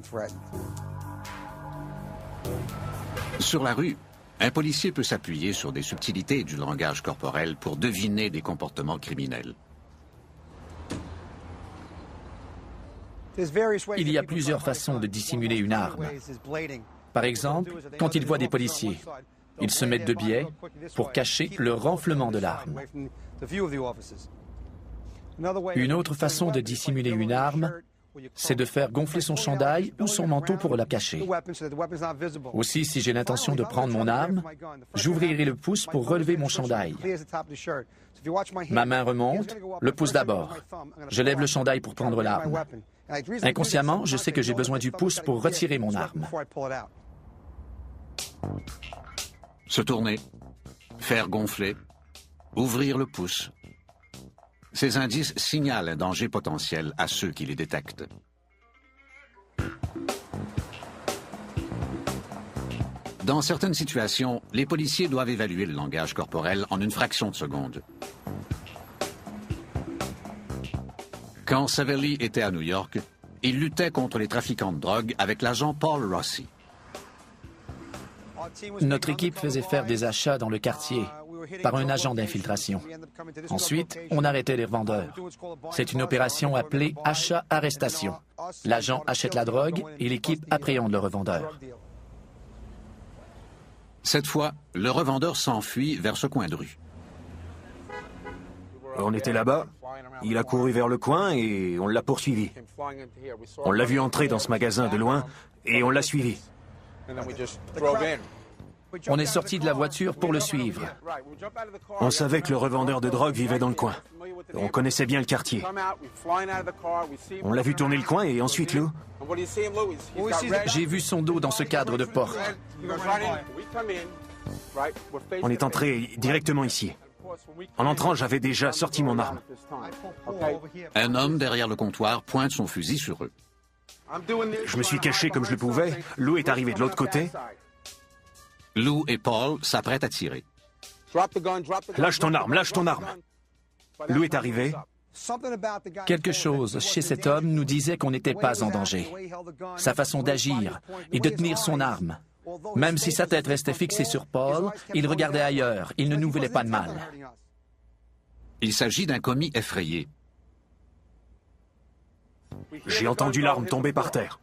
Sur la rue, un policier peut s'appuyer sur des subtilités du langage corporel pour deviner des comportements criminels. Il y a plusieurs façons de dissimuler une arme. Par exemple, quand ils voient des policiers, ils se mettent de biais pour cacher le renflement de l'arme. Une autre façon de dissimuler une arme, c'est de faire gonfler son chandail ou son manteau pour la cacher. Aussi, si j'ai l'intention de prendre mon arme, j'ouvrirai le pouce pour relever mon chandail. Ma main remonte, le pouce d'abord. Je lève le chandail pour prendre l'arme. Inconsciemment, je sais que j'ai besoin du pouce pour retirer mon arme. Se tourner, faire gonfler, ouvrir le pouce. Ces indices signalent un danger potentiel à ceux qui les détectent. Dans certaines situations, les policiers doivent évaluer le langage corporel en une fraction de seconde. Quand Savelli était à New York, il luttait contre les trafiquants de drogue avec l'agent Paul Rossi. Notre équipe faisait faire des achats dans le quartier par un agent d'infiltration. Ensuite, on arrêtait les revendeurs. C'est une opération appelée achat-arrestation. L'agent achète la drogue et l'équipe appréhende le revendeur. Cette fois, le revendeur s'enfuit vers ce coin de rue. On était là-bas, il a couru vers le coin et on l'a poursuivi. On l'a vu entrer dans ce magasin de loin et on l'a suivi. On est sorti de la voiture pour le suivre. On savait que le revendeur de drogue vivait dans le coin. On connaissait bien le quartier. On l'a vu tourner le coin et ensuite, Lou? J'ai vu son dos dans ce cadre de porte. On est entré directement ici. En entrant, j'avais déjà sorti mon arme. Un homme derrière le comptoir pointe son fusil sur eux. Je me suis caché comme je le pouvais. Lou est arrivé de l'autre côté. Lou et Paul s'apprêtent à tirer. Lâche ton arme, lâche ton arme. Lou est arrivé. Quelque chose chez cet homme nous disait qu'on n'était pas en danger. Sa façon d'agir et de tenir son arme Même si sa tête restait fixée sur Paul, il regardait ailleurs. Il ne nous voulait pas de mal. Il s'agit d'un commis effrayé. J'ai entendu l'arme tomber par terre.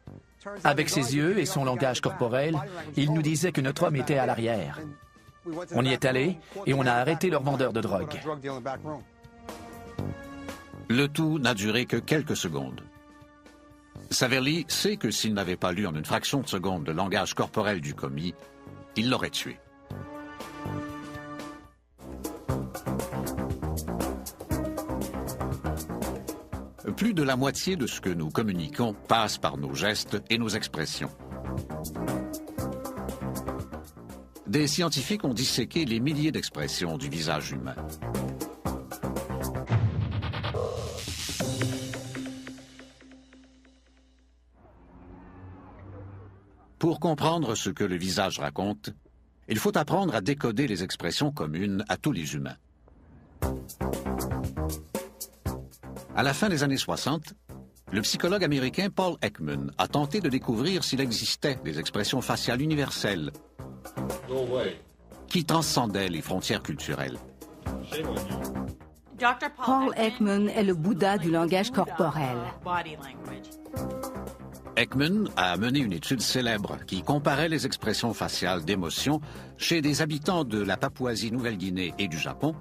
Avec ses yeux et son langage corporel, il nous disait que notre homme était à l'arrière. On y est allé et on a arrêté leur vendeur de drogue. Le tout n'a duré que quelques secondes. Saverly sait que s'il n'avait pas lu en une fraction de seconde le langage corporel du commis, il l'aurait tué. Plus de la moitié de ce que nous communiquons passe par nos gestes et nos expressions. Des scientifiques ont disséqué les milliers d'expressions du visage humain. Pour comprendre ce que le visage raconte, il faut apprendre à décoder les expressions communes à tous les humains. À la fin des années 60, le psychologue américain Paul Ekman a tenté de découvrir s'il existait des expressions faciales universelles qui transcendaient les frontières culturelles. Paul Ekman est le Bouddha du langage corporel. Ekman a mené une étude célèbre qui comparait les expressions faciales d'émotion chez des habitants de la Papouasie-Nouvelle-Guinée et du Japon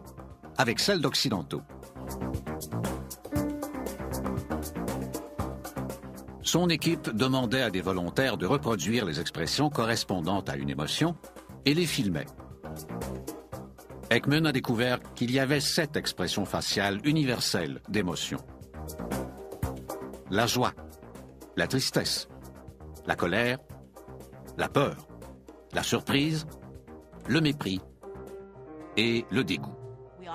avec celles d'Occidentaux. Son équipe demandait à des volontaires de reproduire les expressions correspondantes à une émotion et les filmait. Ekman a découvert qu'il y avait 7 expressions faciales universelles d'émotion. La joie, la tristesse, la colère, la peur, la surprise, le mépris et le dégoût.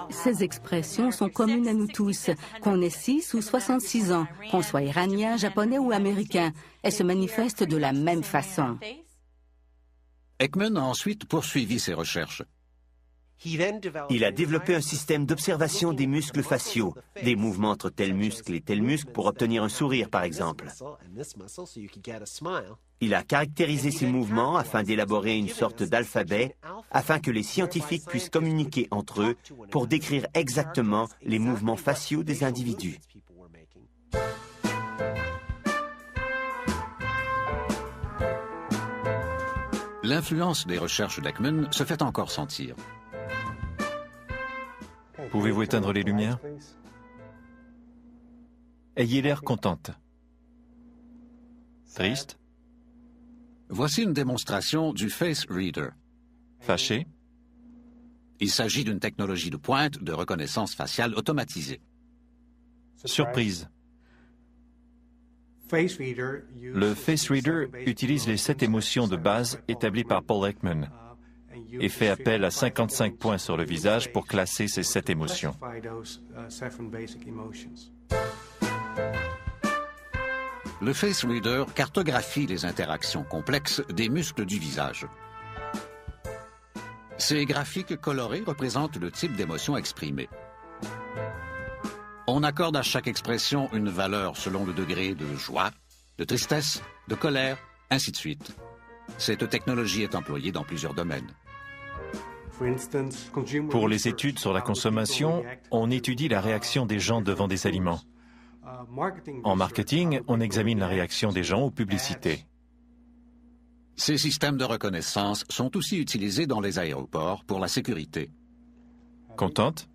Ces expressions sont communes à nous tous, qu'on ait 6 ou 66 ans, qu'on soit iranien, japonais ou américain. Elles se manifestent de la même façon. Ekman a ensuite poursuivi ses recherches. Il a développé un système d'observation des muscles faciaux, des mouvements entre tel muscle et tel muscle pour obtenir un sourire, par exemple. Il a caractérisé ces mouvements afin d'élaborer une sorte d'alphabet, afin que les scientifiques puissent communiquer entre eux pour décrire exactement les mouvements faciaux des individus. L'influence des recherches d'Ekman se fait encore sentir. Pouvez-vous éteindre les lumières? Ayez l'air contente. Triste? Voici une démonstration du Face Reader. Fâché? Il s'agit d'une technologie de pointe de reconnaissance faciale automatisée. Surprise. Le Face Reader utilise les 7 émotions de base établies par Paul Ekman et fait appel à 55 points sur le visage pour classer ces 7 émotions. Le Face Reader cartographie les interactions complexes des muscles du visage. Ces graphiques colorés représentent le type d'émotion exprimée. On accorde à chaque expression une valeur selon le degré de joie, de tristesse, de colère, ainsi de suite. Cette technologie est employée dans plusieurs domaines. Pour les études sur la consommation, on étudie la réaction des gens devant des aliments. En marketing, on examine la réaction des gens aux publicités. Ces systèmes de reconnaissance sont aussi utilisés dans les aéroports pour la sécurité. Contente?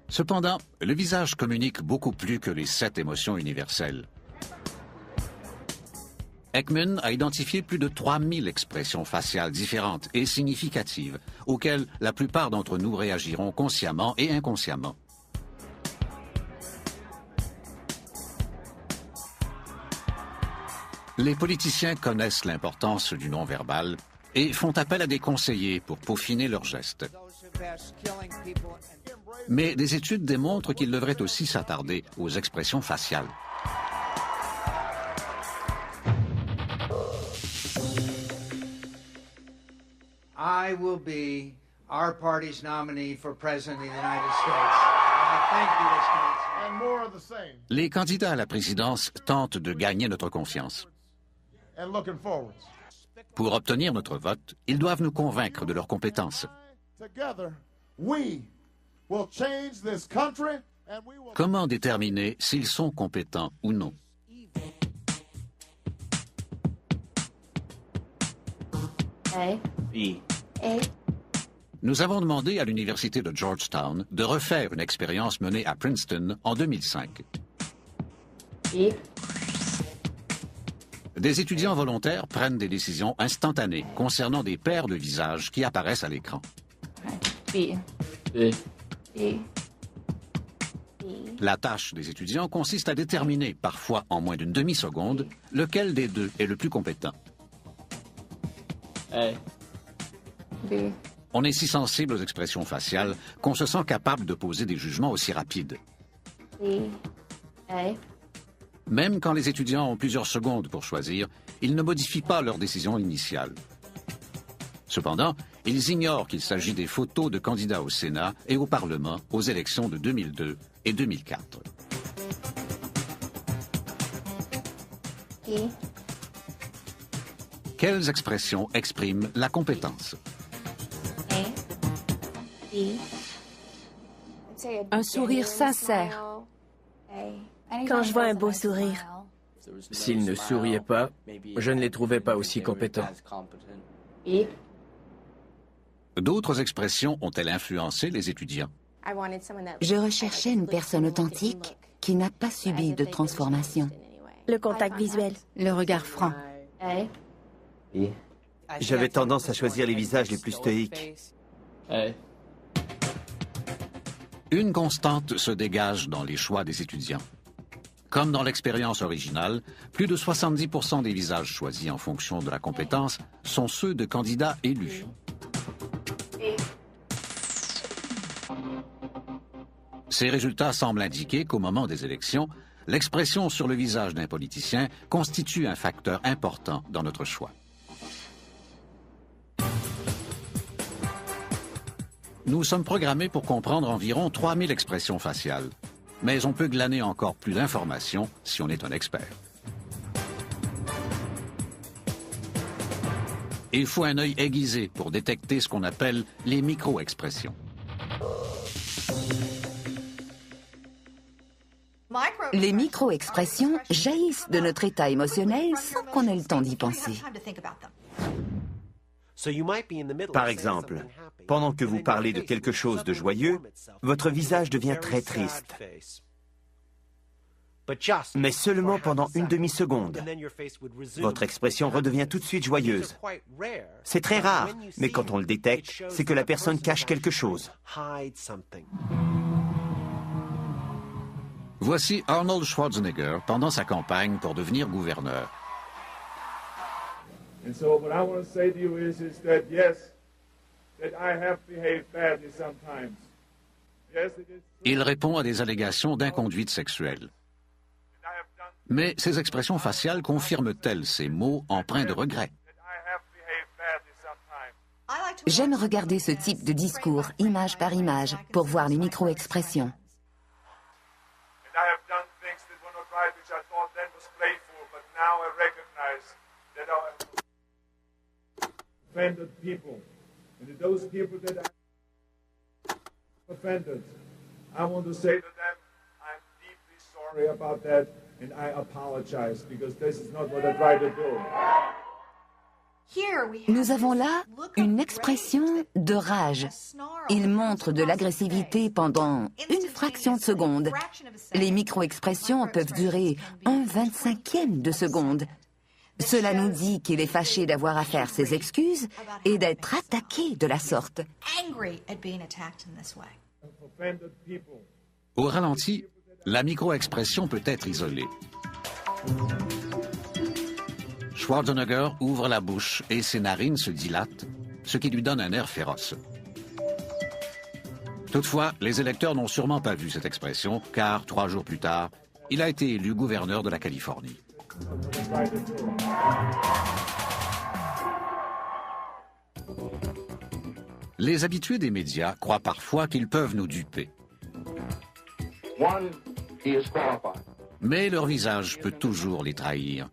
Cependant, le visage communique beaucoup plus que les 7 émotions universelles. Ekman a identifié plus de 3000 expressions faciales différentes et significatives, auxquelles la plupart d'entre nous réagiront consciemment et inconsciemment. Les politiciens connaissent l'importance du non-verbal et font appel à des conseillers pour peaufiner leurs gestes. Mais des études démontrent qu'ils devraient aussi s'attarder aux expressions faciales. I will be our party's nominee for President of the United States. I thank you, Wisconsin. Les candidats à la présidence tentent de gagner notre confiance. Pour obtenir notre vote, ils doivent nous convaincre de leurs compétences. Comment déterminer s'ils sont compétents ou non? Nous avons demandé à l'université de Georgetown de refaire une expérience menée à Princeton en 2005. Des étudiants volontaires prennent des décisions instantanées concernant des paires de visages qui apparaissent à l'écran. La tâche des étudiants consiste à déterminer, parfois en moins d'une demi-seconde, lequel des deux est le plus compétent. On est si sensible aux expressions faciales qu'on se sent capable de poser des jugements aussi rapides. Même quand les étudiants ont plusieurs secondes pour choisir, ils ne modifient pas leur décision initiale. Cependant, ils ignorent qu'il s'agit des photos de candidats au Sénat et au Parlement aux élections de 2002 et 2004. Quelles expressions expriment la compétence? Un sourire sincère. Quand je vois un beau sourire. S'ils ne souriaient pas, je ne les trouvais pas aussi compétents. D'autres expressions ont-elles influencé les étudiants? Je recherchais une personne authentique qui n'a pas subi de transformation. Le contact visuel. Le regard franc. J'avais tendance à choisir les visages les plus stoïques. Une constante se dégage dans les choix des étudiants. Comme dans l'expérience originale, plus de 70% des visages choisis en fonction de la compétence sont ceux de candidats élus. Ces résultats semblent indiquer qu'au moment des élections, l'expression sur le visage d'un politicien constitue un facteur important dans notre choix. Nous sommes programmés pour comprendre environ 3000 expressions faciales, mais on peut glaner encore plus d'informations si on est un expert. Il faut un œil aiguisé pour détecter ce qu'on appelle les micro-expressions. Les micro-expressions jaillissent de notre état émotionnel sans qu'on ait le temps d'y penser. Par exemple, pendant que vous parlez de quelque chose de joyeux, votre visage devient très triste. Mais seulement pendant une demi-seconde. Votre expression redevient tout de suite joyeuse. C'est très rare, mais quand on le détecte, c'est que la personne cache quelque chose. Voici Arnold Schwarzenegger pendant sa campagne pour devenir gouverneur. And so what I want to say to you is that yes, that I have behaved badly sometimes. Yes, it is. Il répond à des allégations d'inconduite sexuelle. Mais ces expressions faciales confirment-elles ces mots empreints de regret? J'aime regarder ce type de discours, image par image, pour voir les micro-expressions. Offended people, and to those people that I offended, I want to say to them, I'm deeply sorry about that, and I apologize because this is not what I tried to do. Nous avons là une expression de rage. Il montre de l'agressivité pendant une fraction de seconde. Les micro-expressions peuvent durer 1/25e de seconde. Cela nous dit qu'il est fâché d'avoir à faire ses excuses et d'être attaqué de la sorte. Au ralenti, la micro-expression peut être isolée. Schwarzenegger ouvre la bouche et ses narines se dilatent, ce qui lui donne un air féroce. Toutefois, les électeurs n'ont sûrement pas vu cette expression, car 3 jours plus tard, il a été élu gouverneur de la Californie. Les habitués des médias croient parfois qu'ils peuvent nous duper. Mais leur visage peut toujours les trahir.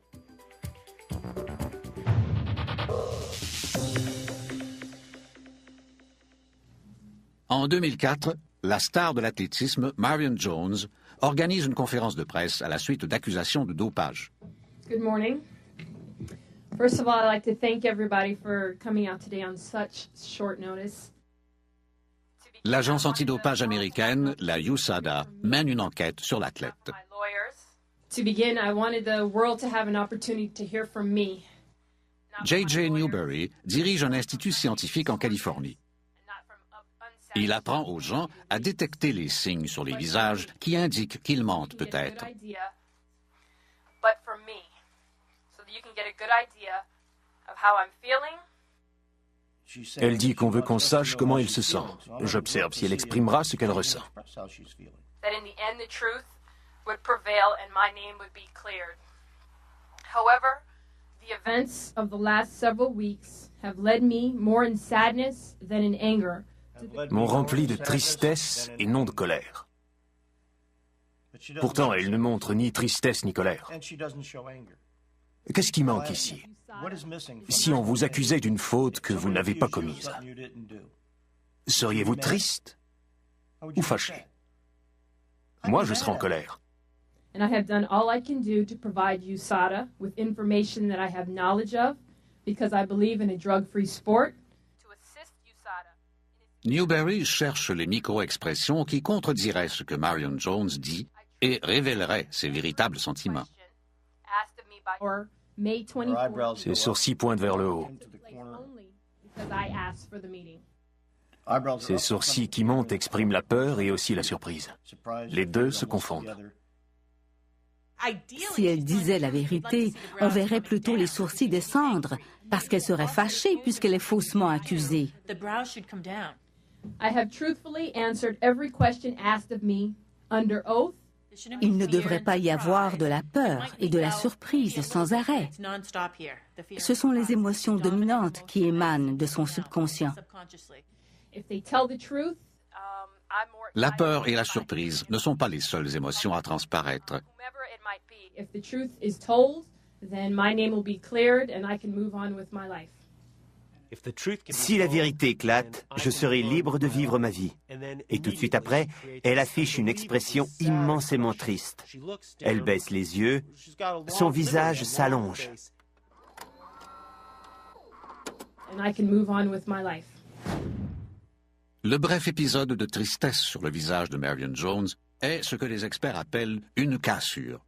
En 2004, la star de l'athlétisme, Marion Jones, organise une conférence de presse à la suite d'accusations de dopage. Good morning. First of all, I'd like to thank everybody for coming out today on such short notice. L'agence antidopage américaine, la USADA, mène une enquête sur l'athlète. To begin, I wanted the world to have an opportunity to hear from me. J.J. Newberry dirige un institut scientifique en Californie. Il apprend aux gens à détecter les signes sur les visages qui indiquent qu'ils mentent peut-être. Elle dit qu'on veut qu'on sache comment elle se sent. J'observe si elle exprimera ce qu'elle ressent. However, the events of the last several weeks have led me more in sadness than in anger. M'ont rempli de tristesse et non de colère. Pourtant, elle ne montre ni tristesse ni colère. Qu'est-ce qui manque ici? Si on vous accusait d'une faute que vous n'avez pas commise, seriez-vous triste ou fâché? Moi, je serais en colère. And I have done all I can do to provide USADA with information that I have knowledge of because I believe in a drug-free sport. Newberry cherche les micro-expressions qui contrediraient ce que Marion Jones dit et révéleraient ses véritables sentiments. Ses sourcils pointent vers le haut. Ses sourcils qui montent expriment la peur et aussi la surprise. Les deux se confondent. Si elle disait la vérité, on verrait plutôt les sourcils descendre, parce qu'elle serait fâchée puisqu'elle est faussement accusée. I have truthfully answered every question asked of me under oath. Il ne devrait pas y avoir de la peur et de la surprise sans arrêt. Ce sont les émotions dominantes qui émanent de son subconscient. La peur et la surprise ne sont pas les seules émotions à transparaître. If the truth is told, then my name will be cleared and I can move on with my life. Si la vérité éclate, je serai libre de vivre ma vie. Et tout de suite après, elle affiche une expression immensément triste. Elle baisse les yeux, son visage s'allonge. Le bref épisode de tristesse sur le visage de Marion Jones est ce que les experts appellent une cassure.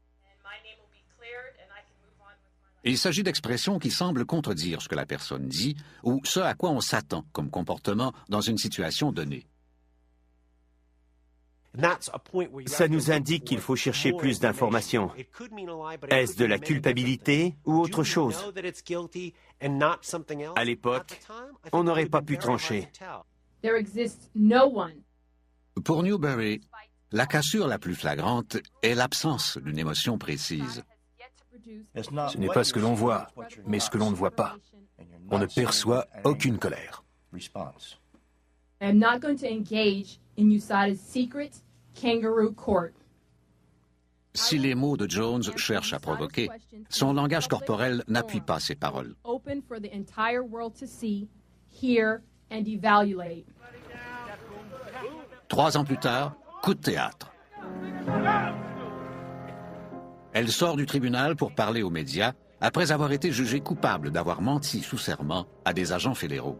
Il s'agit d'expressions qui semblent contredire ce que la personne dit ou ce à quoi on s'attend comme comportement dans une situation donnée. Ça nous indique qu'il faut chercher plus d'informations. Est-ce de la culpabilité ou autre chose? À l'époque, on n'aurait pas pu trancher. Pour Newberry, la cassure la plus flagrante est l'absence d'une émotion précise. Ce n'est pas ce que l'on voit, mais ce que l'on ne voit pas. On ne perçoit aucune colère. Si les mots de Jones cherchent à provoquer, son langage corporel n'appuie pas ses paroles. 3 ans plus tard, coup de théâtre. Elle sort du tribunal pour parler aux médias après avoir été jugée coupable d'avoir menti sous serment à des agents fédéraux.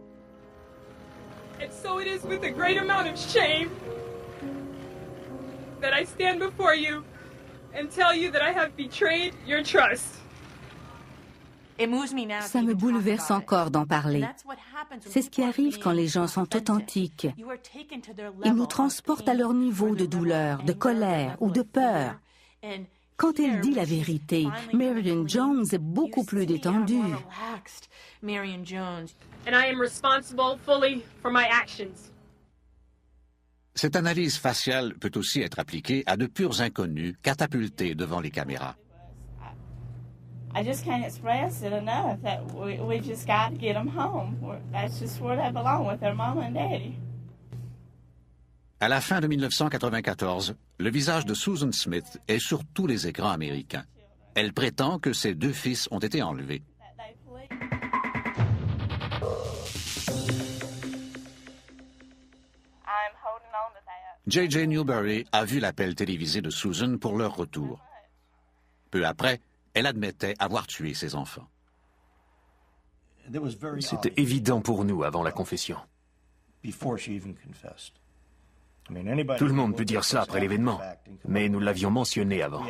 And so it is with a great amount of shame that I stand before you and tell you that I have betrayed your trust. Ça me bouleverse encore d'en parler. C'est ce qui arrive quand les gens sont authentiques. Ils nous transportent à leur niveau de douleur, de colère ou de peur. Quand elle dit la vérité, Marion Jones est beaucoup plus détendue. Cette analyse faciale peut aussi être appliquée à de purs inconnus catapultés devant les caméras. I just can't express it enough that we just got to get them home. That's just where they belong with their mama and daddy. À la fin de 1994, le visage de Susan Smith est sur tous les écrans américains. Elle prétend que ses 2 fils ont été enlevés. I'm J.J. Newberry a vu l'appel télévisé de Susan pour leur retour. Peu après, elle admettait avoir tué ses enfants. C'était évident pour nous avant la confession. Tout le monde peut dire ça après l'événement, mais nous l'avions mentionné avant.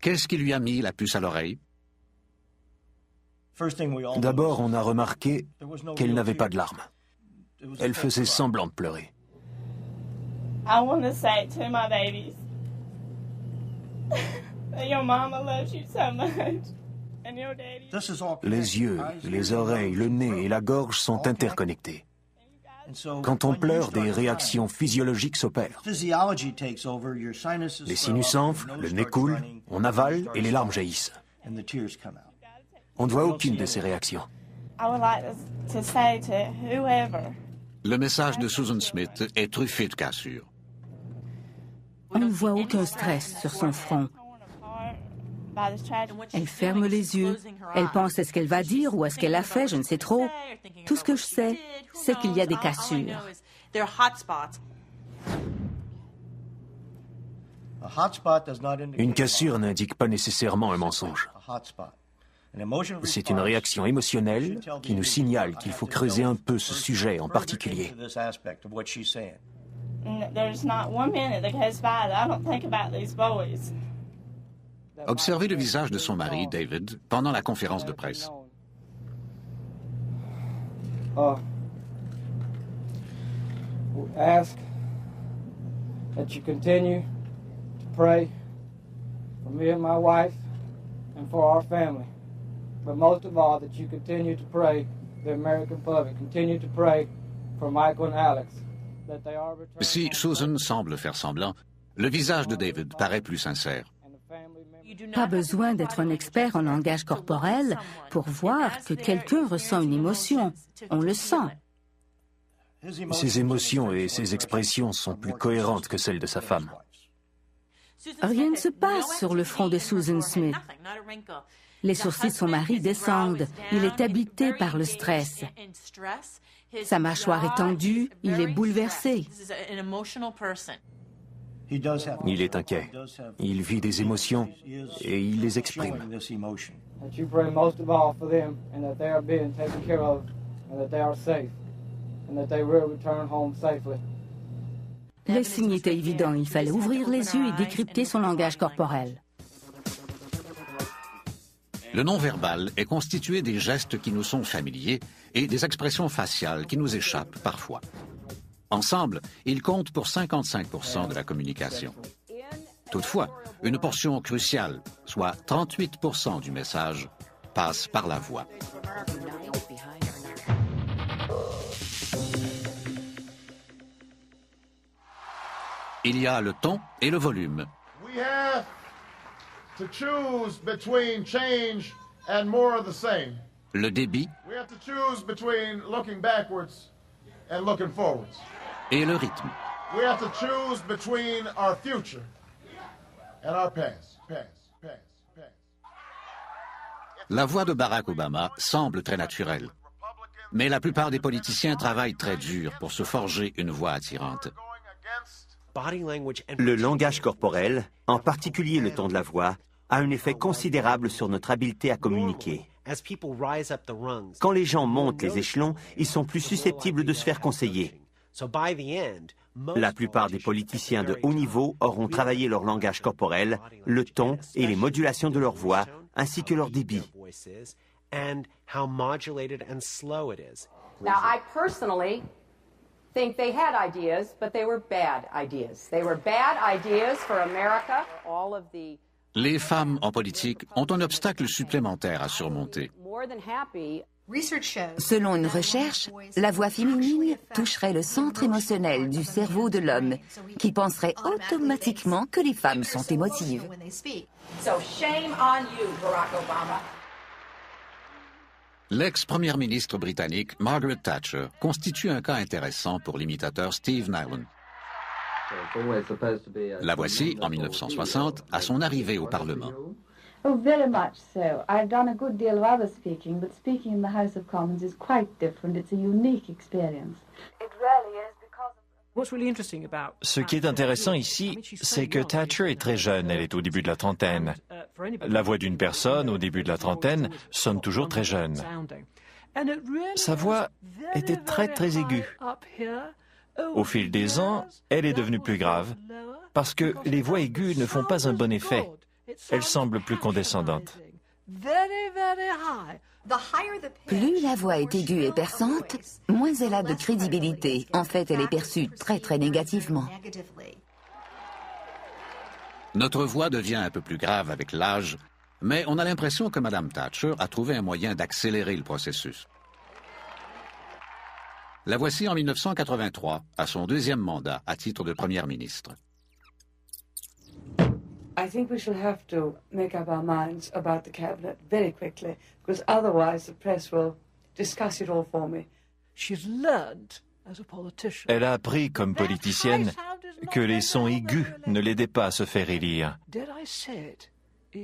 Qu'est-ce qui lui a mis la puce à l'oreille? D'abord, on a remarqué qu'elle n'avait pas de larmes. Elle faisait semblant de pleurer. I want to say to my babies that your mama loves you so much. And your daddy... Les yeux, les oreilles, le nez et la gorge sont interconnectés. Quand on pleure, des réactions physiologiques s'opèrent. Les sinus s'enflent, le nez coule, on avale et les larmes jaillissent. On ne voit aucune de ces réactions. I would like to say to whoever... Le message de Susan Smith est truffé de cassures. On ne voit aucun stress sur son front. Elle ferme les yeux. Elle pense à ce qu'elle va dire ou à ce qu'elle a fait, je ne sais trop. Tout ce que je sais, c'est qu'il y a des cassures. Une cassure n'indique pas nécessairement un mensonge. C'est une réaction émotionnelle qui nous signale qu'il faut creuser un peu ce sujet en particulier. Observez le visage de son mari, David, pendant la conférence de presse. We ask that you continue to pray for me and my wife and for our family. But most of all, that you continue to pray the American public, continue to pray for Michael and Alex. Si Susan semble faire semblant, le visage de David paraît plus sincère. Pas besoin d'être un expert en langage corporel pour voir que quelqu'un ressent une émotion. On le sent. Ses émotions et ses expressions sont plus cohérentes que celles de sa femme. Rien ne se passe sur le front de Susan Smith. Les sourcils de son mari descendent. Il est habité par le stress. Sa mâchoire est tendue. Il est bouleversé. Il est inquiet. Il vit des émotions et il les exprime. Le signe était évident. Il fallait ouvrir les yeux et décrypter son langage corporel. Le non-verbal est constitué des gestes qui nous sont familiers et des expressions faciales qui nous échappent parfois. Ensemble, ils comptent pour 55% de la communication. Toutefois, une portion cruciale, soit 38% du message, passe par la voix. Il y a le ton et le volume. To choose between change and more of the same. Le débit. We have to choose between looking backwards and looking forwards. Et le rythme. We have to choose between our future and our past. La voix de Barack Obama semble très naturelle. Mais la plupart des politiciens travaillent très dur pour se forger une voix attirante. Le langage corporel, en particulier le ton de la voix, a un effet considérable sur notre habileté à communiquer. Quand les gens montent les échelons, ils sont plus susceptibles de se faire conseiller. La plupart des politiciens de haut niveau auront travaillé leur langage corporel, le ton et les modulations de leur voix, ainsi que leur débit. Now, I personally think they had ideas, but they were bad ideas. They were bad ideas for America. All of the Les femmes en politique ont un obstacle supplémentaire à surmonter. Selon une recherche, la voix féminine toucherait le centre émotionnel du cerveau de l'homme, qui penserait automatiquement que les femmes sont émotives. So shame on you, Barack Obama. L'ex-première ministre britannique Margaret Thatcher constitue un cas intéressant pour l'imitateur Steve Nyland. La voici, en 1960, à son arrivée au Parlement. Oh, very much so. I've done a good deal of other speaking, but speaking in the House of Commons is quite different. It's a unique experience. It really is because Ce qui est intéressant ici, c'est que Thatcher est très jeune, elle est au début de la trentaine. La voix d'une personne au début de la trentaine sonne toujours très jeune. Sa voix était très très aiguë. Au fil des ans, elle est devenue plus grave, parce que les voix aiguës ne font pas un bon effet. Elles semblent plus condescendantes. Plus la voix est aiguë et perçante, moins elle a de crédibilité. En fait, elle est perçue très très négativement. Notre voix devient un peu plus grave avec l'âge, mais on a l'impression que Mme Thatcher a trouvé un moyen d'accélérer le processus. La voici en 1983, à son deuxième mandat à titre de première ministre. I think we shall have to make up our minds about the cabinet very quickly, because otherwise the press will discuss it all for me. Elle a appris comme politicienne que les sons aigus ne l'aidaient pas à se faire élire,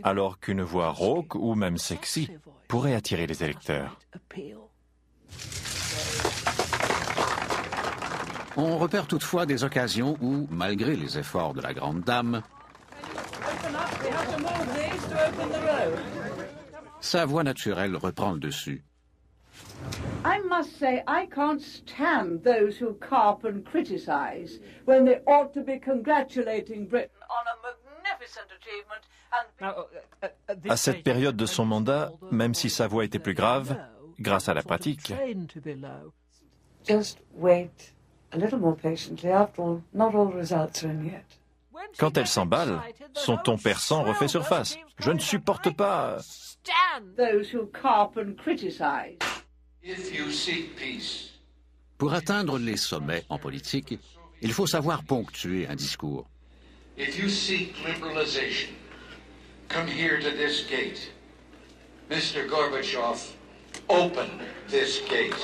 alors qu'une voix rauque ou même sexy pourrait attirer les électeurs. On repère toutefois des occasions où, malgré les efforts de la grande dame, sa voix naturelle reprend le dessus. I must say I can't stand those who carp and criticize when they ought to be congratulating Britain on a magnificent achievement. À cette période de son mandat, même si sa voix était plus grave, grâce à la pratique. Just wait a little more patiently. After all, not all results are in yet. Quand elle s'emballe, son ton perçant refait surface. Je ne supporte pas. Pour atteindre les sommets en politique, il faut savoir ponctuer un discours. If you seek liberalization, come here to this gate. Mr. Gorbachev, open this gate.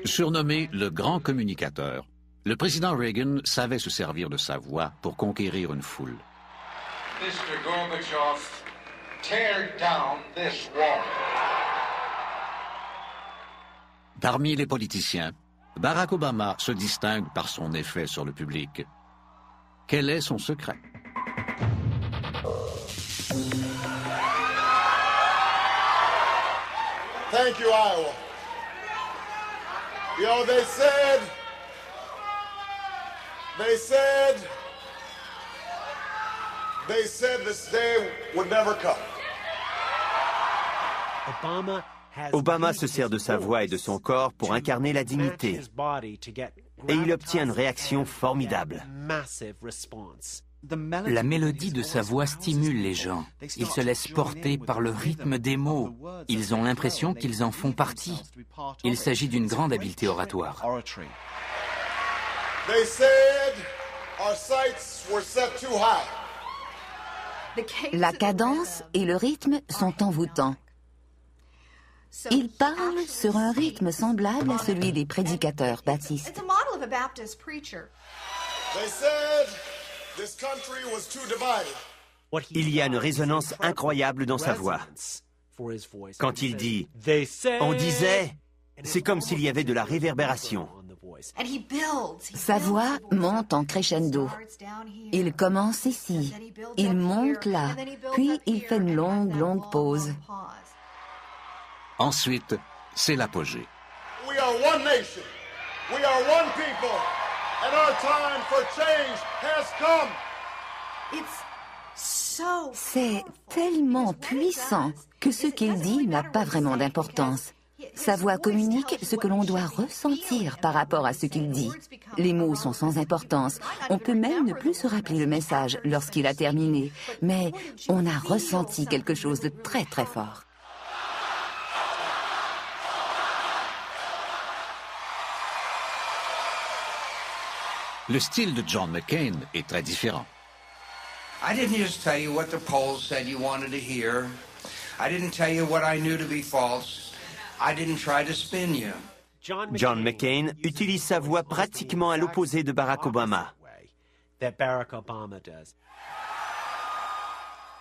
Surnommé le grand communicateur, le président Reagan savait se servir de sa voix pour conquérir une foule. Mr. Gorbachev, tear down this wall. Parmi les politiciens, Barack Obama se distingue par son effet sur le public. Quel est son secret? Thank you, Iowa. You know, they said this day would never come. Obama se sert de sa voix et de son corps pour incarner la dignité. Et il obtient une réaction formidable. La mélodie de sa voix stimule les gens. Ils se laissent porter par le rythme des mots. Ils ont l'impression qu'ils en font partie. Il s'agit d'une grande habileté oratoire. They said our sights were set too high. La cadence et le rythme sont envoûtants. Il parle sur un rythme semblable à celui des prédicateurs baptistes. They said this country was too divided. Il y a une résonance incroyable dans sa voix. Quand il dit « on disait », c'est comme s'il y avait de la réverbération. Sa voix monte en crescendo. Il commence ici, il monte là, puis il fait une longue pause. Ensuite, c'est l'apogée. We are one nation. We are one people. And our time for change has come. C'est tellement puissant que ce qu'il dit n'a pas vraiment d'importance. Sa voix communique ce que l'on doit ressentir par rapport à ce qu'il dit. Les mots sont sans importance. On peut même ne plus se rappeler le message lorsqu'il a terminé. Mais on a ressenti quelque chose de très très fort. Le style de John McCain est très différent. I didn't just tell you what the polls said you wanted to hear. I didn't tell you what I knew to be false. I didn't try to spin you. John McCain utilise sa voix pratiquement à l'opposé de Barack Obama.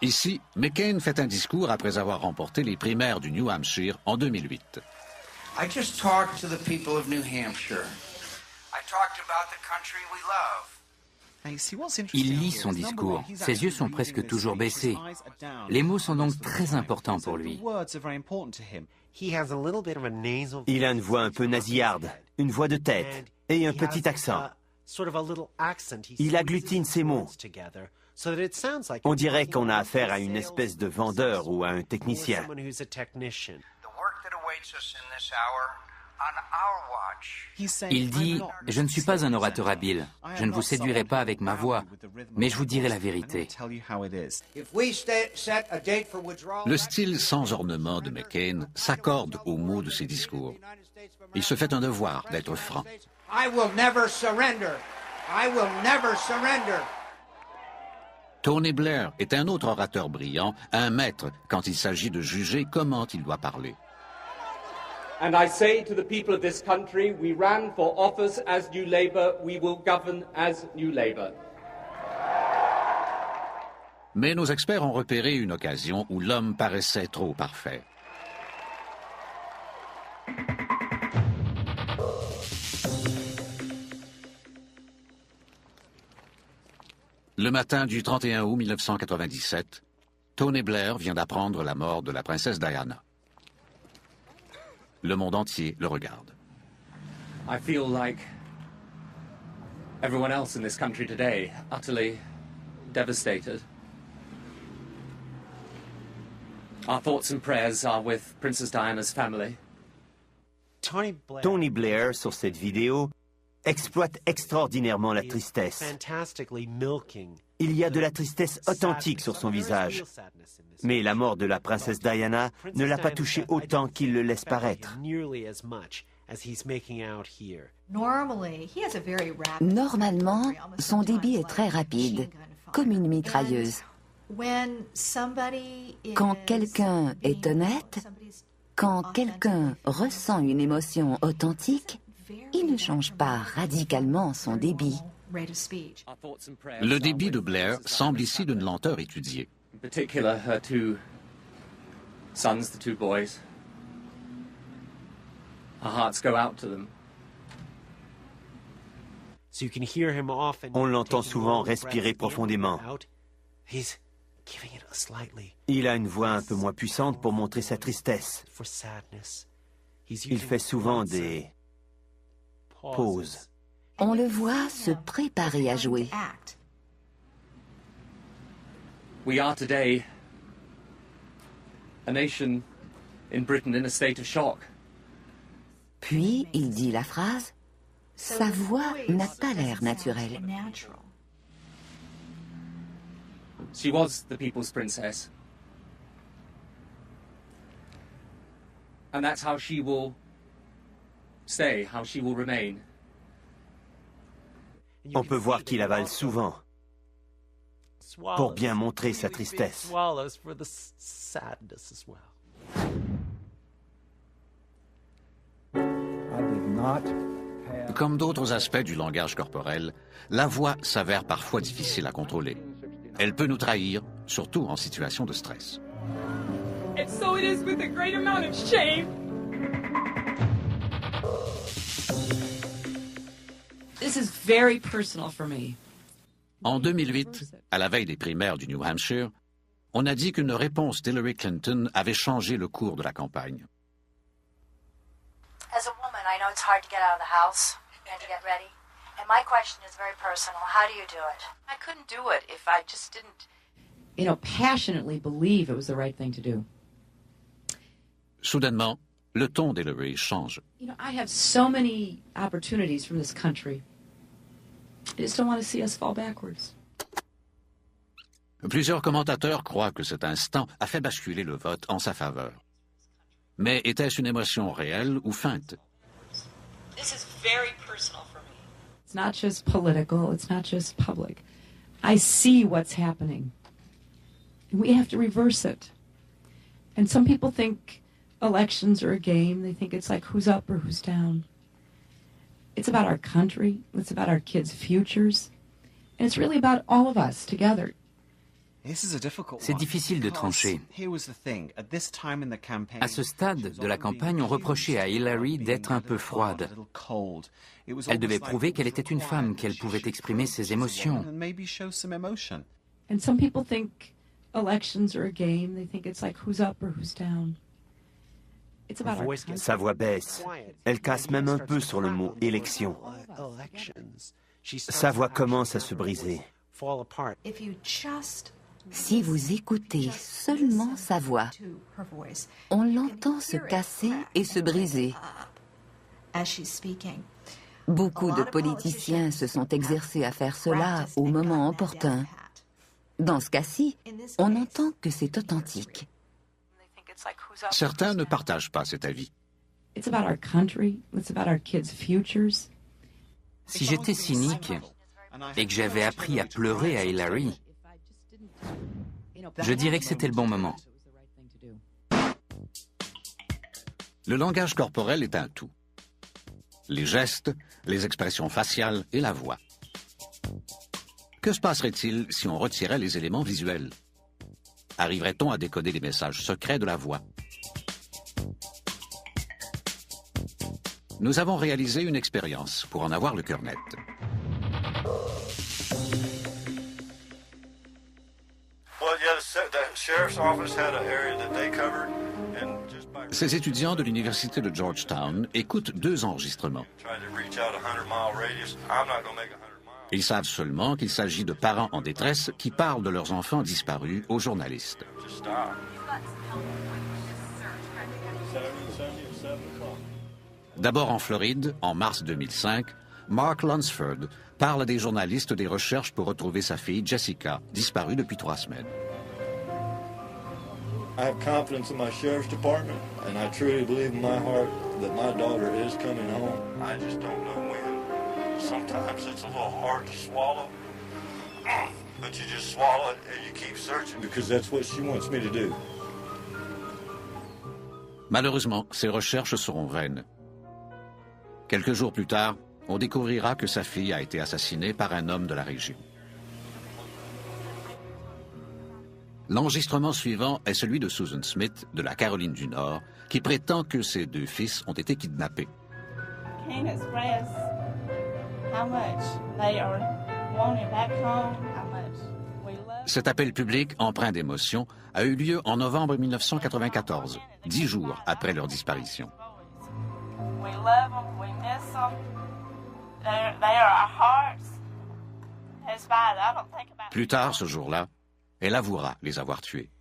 Ici, McCain fait un discours après avoir remporté les primaires du New Hampshire en 2008. I just talked to the people of New Hampshire. I talked about the country we love. Il lit son discours. Ses yeux sont presque toujours baissés. Les mots sont donc très importants pour lui. Il a une voix un peu nasillarde, une voix de tête et un petit accent. Il agglutine ses mots. On dirait qu'on a affaire à une espèce de vendeur ou à un technicien. Il dit « Je ne suis pas un orateur habile. Je ne vous séduirai pas avec ma voix, mais je vous dirai la vérité. » Le style sans ornement de McCain s'accorde aux mots de ses discours. Il se fait un devoir d'être franc. I will never surrender. I will never surrender. Tony Blair est un autre orateur brillant, un maître quand il s'agit de juger comment il doit parler. And I say to the people of this country, we ran for office as New Labour, we will govern as New Labour. Mais nos experts ont repéré une occasion où l'homme paraissait trop parfait. Le matin du 31 août 1997, Tony Blair vient d'apprendre la mort de la princesse Diana. Le monde entier le regarde. I feel like everyone else in this country today, utterly devastated. Our thoughts and prayers are with Princess Diana's family. Tony Blair, sur cette vidéo, exploite extraordinairement la tristesse. Il y a de la tristesse authentique sur son visage. Mais la mort de la princesse Diana ne l'a pas touché autant qu'il le laisse paraître. Normalement, son débit est très rapide, comme une mitrailleuse. Quand quelqu'un est honnête, quand quelqu'un ressent une émotion authentique, il ne change pas radicalement son débit. Le débit de Blair semble ici d'une lenteur étudiée. In particular, her two sons, the two boys. Our hearts go out to them. On l'entend souvent respirer profondément. Il a une voix un peu moins puissante pour montrer sa tristesse. Il fait souvent des pauses. On le voit se préparer à jouer. We are today a nation in Britain in a state of shock. Puis il dit la phrase « Sa voix n'a pas l'air naturelle ». She was the people's princess. And that's how she will stay, how she will remain. On peut voir qu'il avale souvent pour bien montrer sa tristesse. Comme d'autres aspects du langage corporel, la voix s'avère parfois difficile à contrôler. Elle peut nous trahir, surtout en situation de stress. And so it is with a great amount of shame. This is very personal for me. En 2008, à la veille des primaires du New Hampshire, on a dit qu'une réponse d'Hillary Clinton avait changé le cours de la campagne. As a woman, I know it's hard to get out of the house and to get ready. And my question is very personal. How do you do it? I couldn't do it if I just didn't, passionately believe it was the right thing to do. Soudainement, le ton d'Hillary change. I have so many opportunities from this country. I just don't want to see us fall backwards. Plusieurs commentateurs croient que cet instant a fait basculer le vote en sa faveur. Mais était-ce une émotion réelle ou feinte? This is very personal for me. It's not just political, it's not just public. I see what's happening. And we have to reverse it. And some people think elections are a game. They think it's like who's up or who's down. It's about our country. It's about our kids' futures. And it's really about all of us together. C'est difficile de trancher. À ce stade de la campagne, on reprochait à Hillary d'être un peu froide. Elle devait prouver qu'elle était une femme, qu'elle pouvait exprimer ses émotions. And some people think elections are a game. They think it's like who's up or who's down. It's about our country. Sa voix baisse. Elle casse même un peu sur le mot « élection ». Sa voix commence à se briser. Si vous écoutez seulement sa voix, on l'entend se casser et se briser. Beaucoup de politiciens se sont exercés à faire cela au moment opportun. Dans ce cas-ci, on entend que c'est authentique. Certains ne partagent pas cet avis. It's about our country. It's about our kids' futures. Si j'étais cynique et que j'avais appris à pleurer à Hillary, je dirais que c'était le bon moment. Le langage corporel est un tout. Les gestes, les expressions faciales et la voix. Que se passerait-il si on retirait les éléments visuels? Arriverait-on à décoder les messages secrets de la voix? Nous avons réalisé une expérience pour en avoir le cœur net. Ces étudiants de l'université de Georgetown écoutent 2 enregistrements. Ils savent seulement qu'il s'agit de parents en détresse qui parlent de leurs enfants disparus aux journalistes. D'abord en Floride, en mars 2005, Mark Lunsford parle à des journalistes des recherches pour retrouver sa fille Jessica, disparue depuis 3 semaines. I have confidence in my sheriff's department, and I truly believe in my heart that my daughter is coming home. I just don't know when. Sometimes it's a little hard to swallow, but you just swallow it and you keep searching because that's what she wants me to do. Malheureusement, ces recherches seront vaines. Quelques jours plus tard, on découvrira que sa fille a été assassinée par un homme de la région. L'enregistrement suivant est celui de Susan Smith, de la Caroline du Nord, qui prétend que ses 2 fils ont été kidnappés. Cet appel public, empreint d'émotion, a eu lieu en novembre 1994, 10 jours après leur disparition. Plus tard, ce jour-là, elle avouera les avoir tués.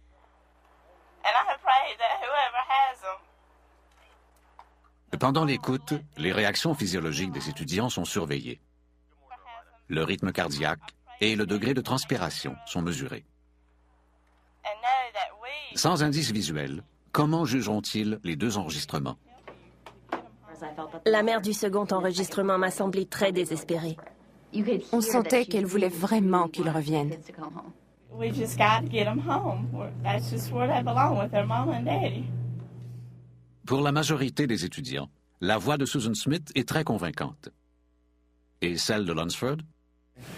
Pendant l'écoute, les réactions physiologiques des étudiants sont surveillées. Le rythme cardiaque et le degré de transpiration sont mesurés. Sans indice visuel, comment jugeront-ils les 2 enregistrements? La mère du second enregistrement m'a semblé très désespérée. On sentait qu'elle voulait vraiment qu'il revienne. We just got to get them home. That's just where they belong, with their mama and daddy. Pour la majorité des étudiants, la voix de Susan Smith est très convaincante. Et celle de Lunsford?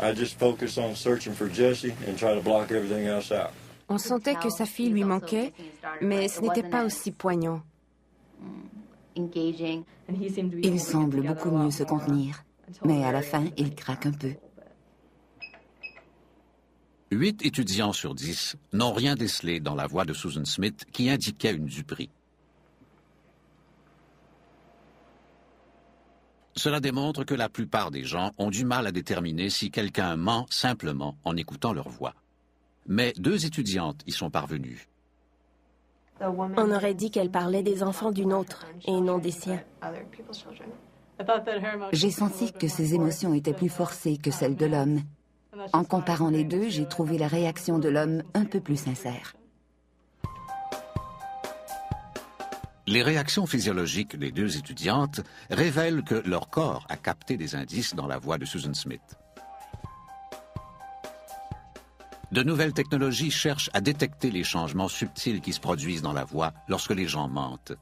I just focus on searching for Jessie and try to block everything else out. On sentait que sa fille lui manquait, mais ce n'était pas aussi poignant. Il semble beaucoup mieux se contenir, mais à la fin, il craque un peu. 8 étudiants sur 10 n'ont rien décelé dans la voix de Susan Smith qui indiquait une duperie. Cela démontre que la plupart des gens ont du mal à déterminer si quelqu'un ment simplement en écoutant leur voix. Mais 2 étudiantes y sont parvenues. On aurait dit qu'elle parlait des enfants d'une autre et non des siens. J'ai senti que ses émotions étaient plus forcées que celles de l'homme. En comparant les 2, j'ai trouvé la réaction de l'homme un peu plus sincère. Les réactions physiologiques des 2 étudiantes révèlent que leur corps a capté des indices dans la voix de Susan Smith. De nouvelles technologies cherchent à détecter les changements subtils qui se produisent dans la voix lorsque les gens mentent.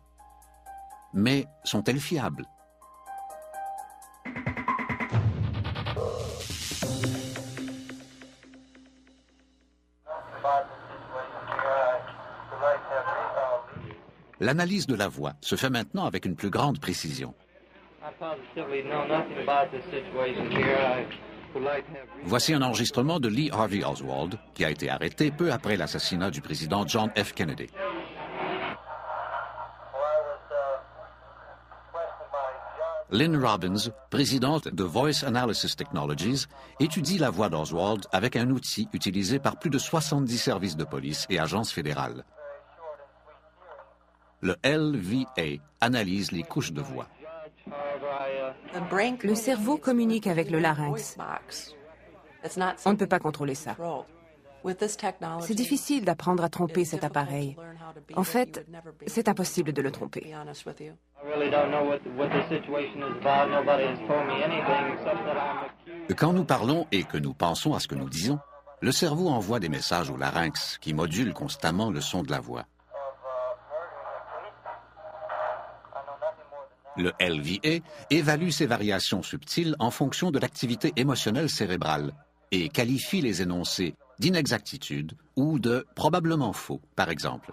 Mais sont-elles fiables? L'analyse de la voix se fait maintenant avec une plus grande précision. Voici un enregistrement de Lee Harvey Oswald, qui a été arrêté peu après l'assassinat du président John F. Kennedy. Lynn Robbins, présidente de Voice Analysis Technologies, étudie la voix d'Oswald avec un outil utilisé par plus de 70 services de police et agences fédérales. Le LVA analyse les couches de voix. Le cerveau communique avec le larynx. On ne peut pas contrôler ça. C'est difficile d'apprendre à tromper cet appareil. En fait, c'est impossible de le tromper. Quand nous parlons et que nous pensons à ce que nous disons, le cerveau envoie des messages au larynx qui modulent constamment le son de la voix. Le LVA évalue ces variations subtiles en fonction de l'activité émotionnelle cérébrale et qualifie les énoncés d'inexactitude ou de probablement faux, par exemple.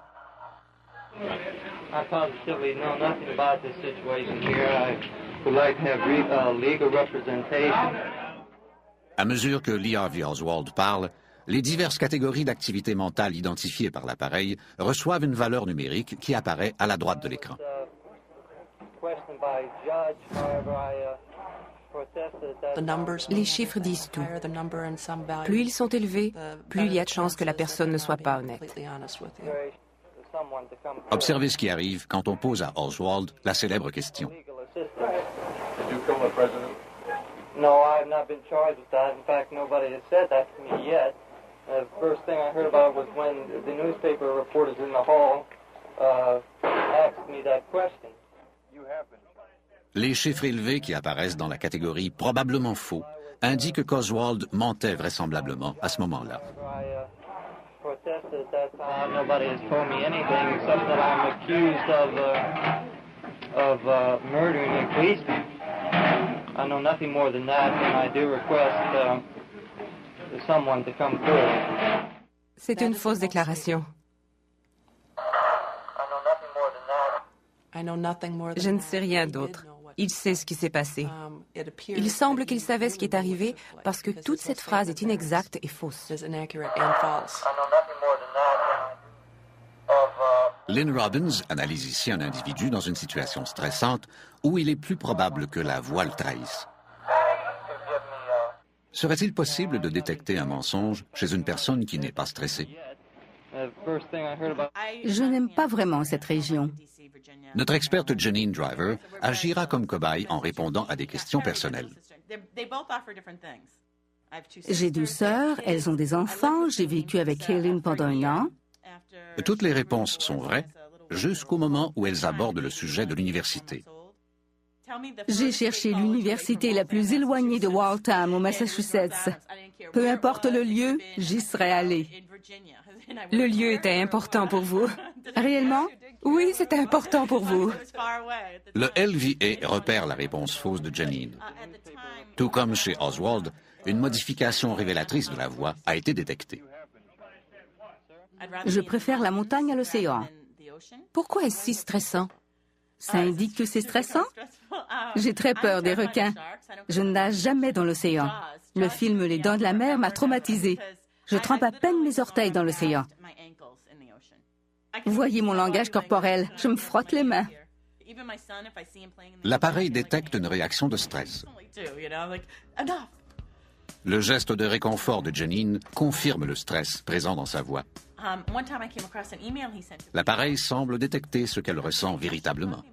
À mesure que Lee Harvey Oswald parle, les diverses catégories d'activité mentale identifiées par l'appareil reçoivent une valeur numérique qui apparaît à la droite de l'écran. Les chiffres disent tout. Plus ils sont élevés, plus il y a de chances que la personne ne soit pas honnête. Observez ce qui arrive quand on pose à Oswald la célèbre question. No, I have not been charged with that. In fact, nobody has said that to me yet. The first thing I heard about was when the newspaper reporters in the hall asked me that question. Les chiffres élevés qui apparaissent dans la catégorie probablement faux indiquent qu'Oswald mentait vraisemblablement à ce moment-là. Nobody has told me anything except that I'm accused of murdering a policeman. I know nothing more than that, and I do request someone to come forward. C'est une fausse déclaration. Je ne sais rien d'autre. Il sait ce qui s'est passé. Il semble qu'il savait ce qui est arrivé parce que toute cette phrase est inexacte et fausse. Lynn Robbins analyse ici un individu dans une situation stressante où il est plus probable que la voix le trahisse. Serait-il possible de détecter un mensonge chez une personne qui n'est pas stressée? Je n'aime pas vraiment cette région. Notre experte Janine Driver agira comme cobaye en répondant à des questions personnelles. J'ai 2 sœurs, elles ont des enfants, j'ai vécu avec Kaylin pendant 1 an. Toutes les réponses sont vraies jusqu'au moment où elles abordent le sujet de l'université. J'ai cherché l'université la plus éloignée de Waltham, au Massachusetts. Peu importe le lieu, j'y serais allée. Le lieu était important pour vous. Réellement? Oui, c'était important pour vous. Le LVA repère la réponse fausse de Janine. Tout comme chez Oswald, une modification révélatrice de la voix a été détectée. Je préfère la montagne à l'océan. Pourquoi est-ce si stressant? Ça indique que c'est stressant? J'ai très peur des requins. Je ne nage jamais dans l'océan. Le film Les Dents de la mer m'a traumatisée. Je trempe à peine mes orteils dans l'océan. Voyez mon langage corporel, je me frotte les mains. L'appareil détecte une réaction de stress. Le geste de réconfort de Janine confirme le stress présent dans sa voix. L'appareil semble détecter ce qu'elle ressent véritablement.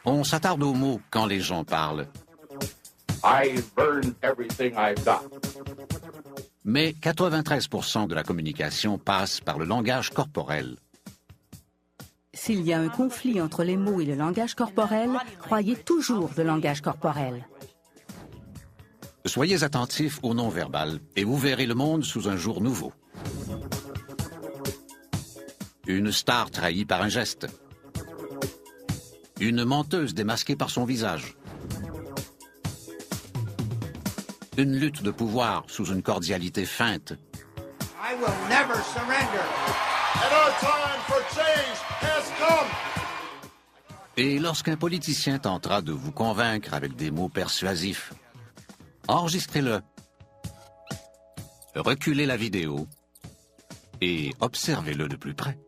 On s'attarde aux mots quand les gens parlent. Mais 93% de la communication passe par le langage corporel. S'il y a un conflit entre les mots et le langage corporel, croyez toujours le langage corporel. Soyez attentifs au non-verbal et vous verrez le monde sous un jour nouveau. Une star trahie par un geste. Une menteuse démasquée par son visage. Une lutte de pouvoir sous une cordialité feinte. I will never surrender. And our time for change has come. Et lorsqu'un politicien tentera de vous convaincre avec des mots persuasifs, enregistrez-le, reculez la vidéo et observez-le de plus près.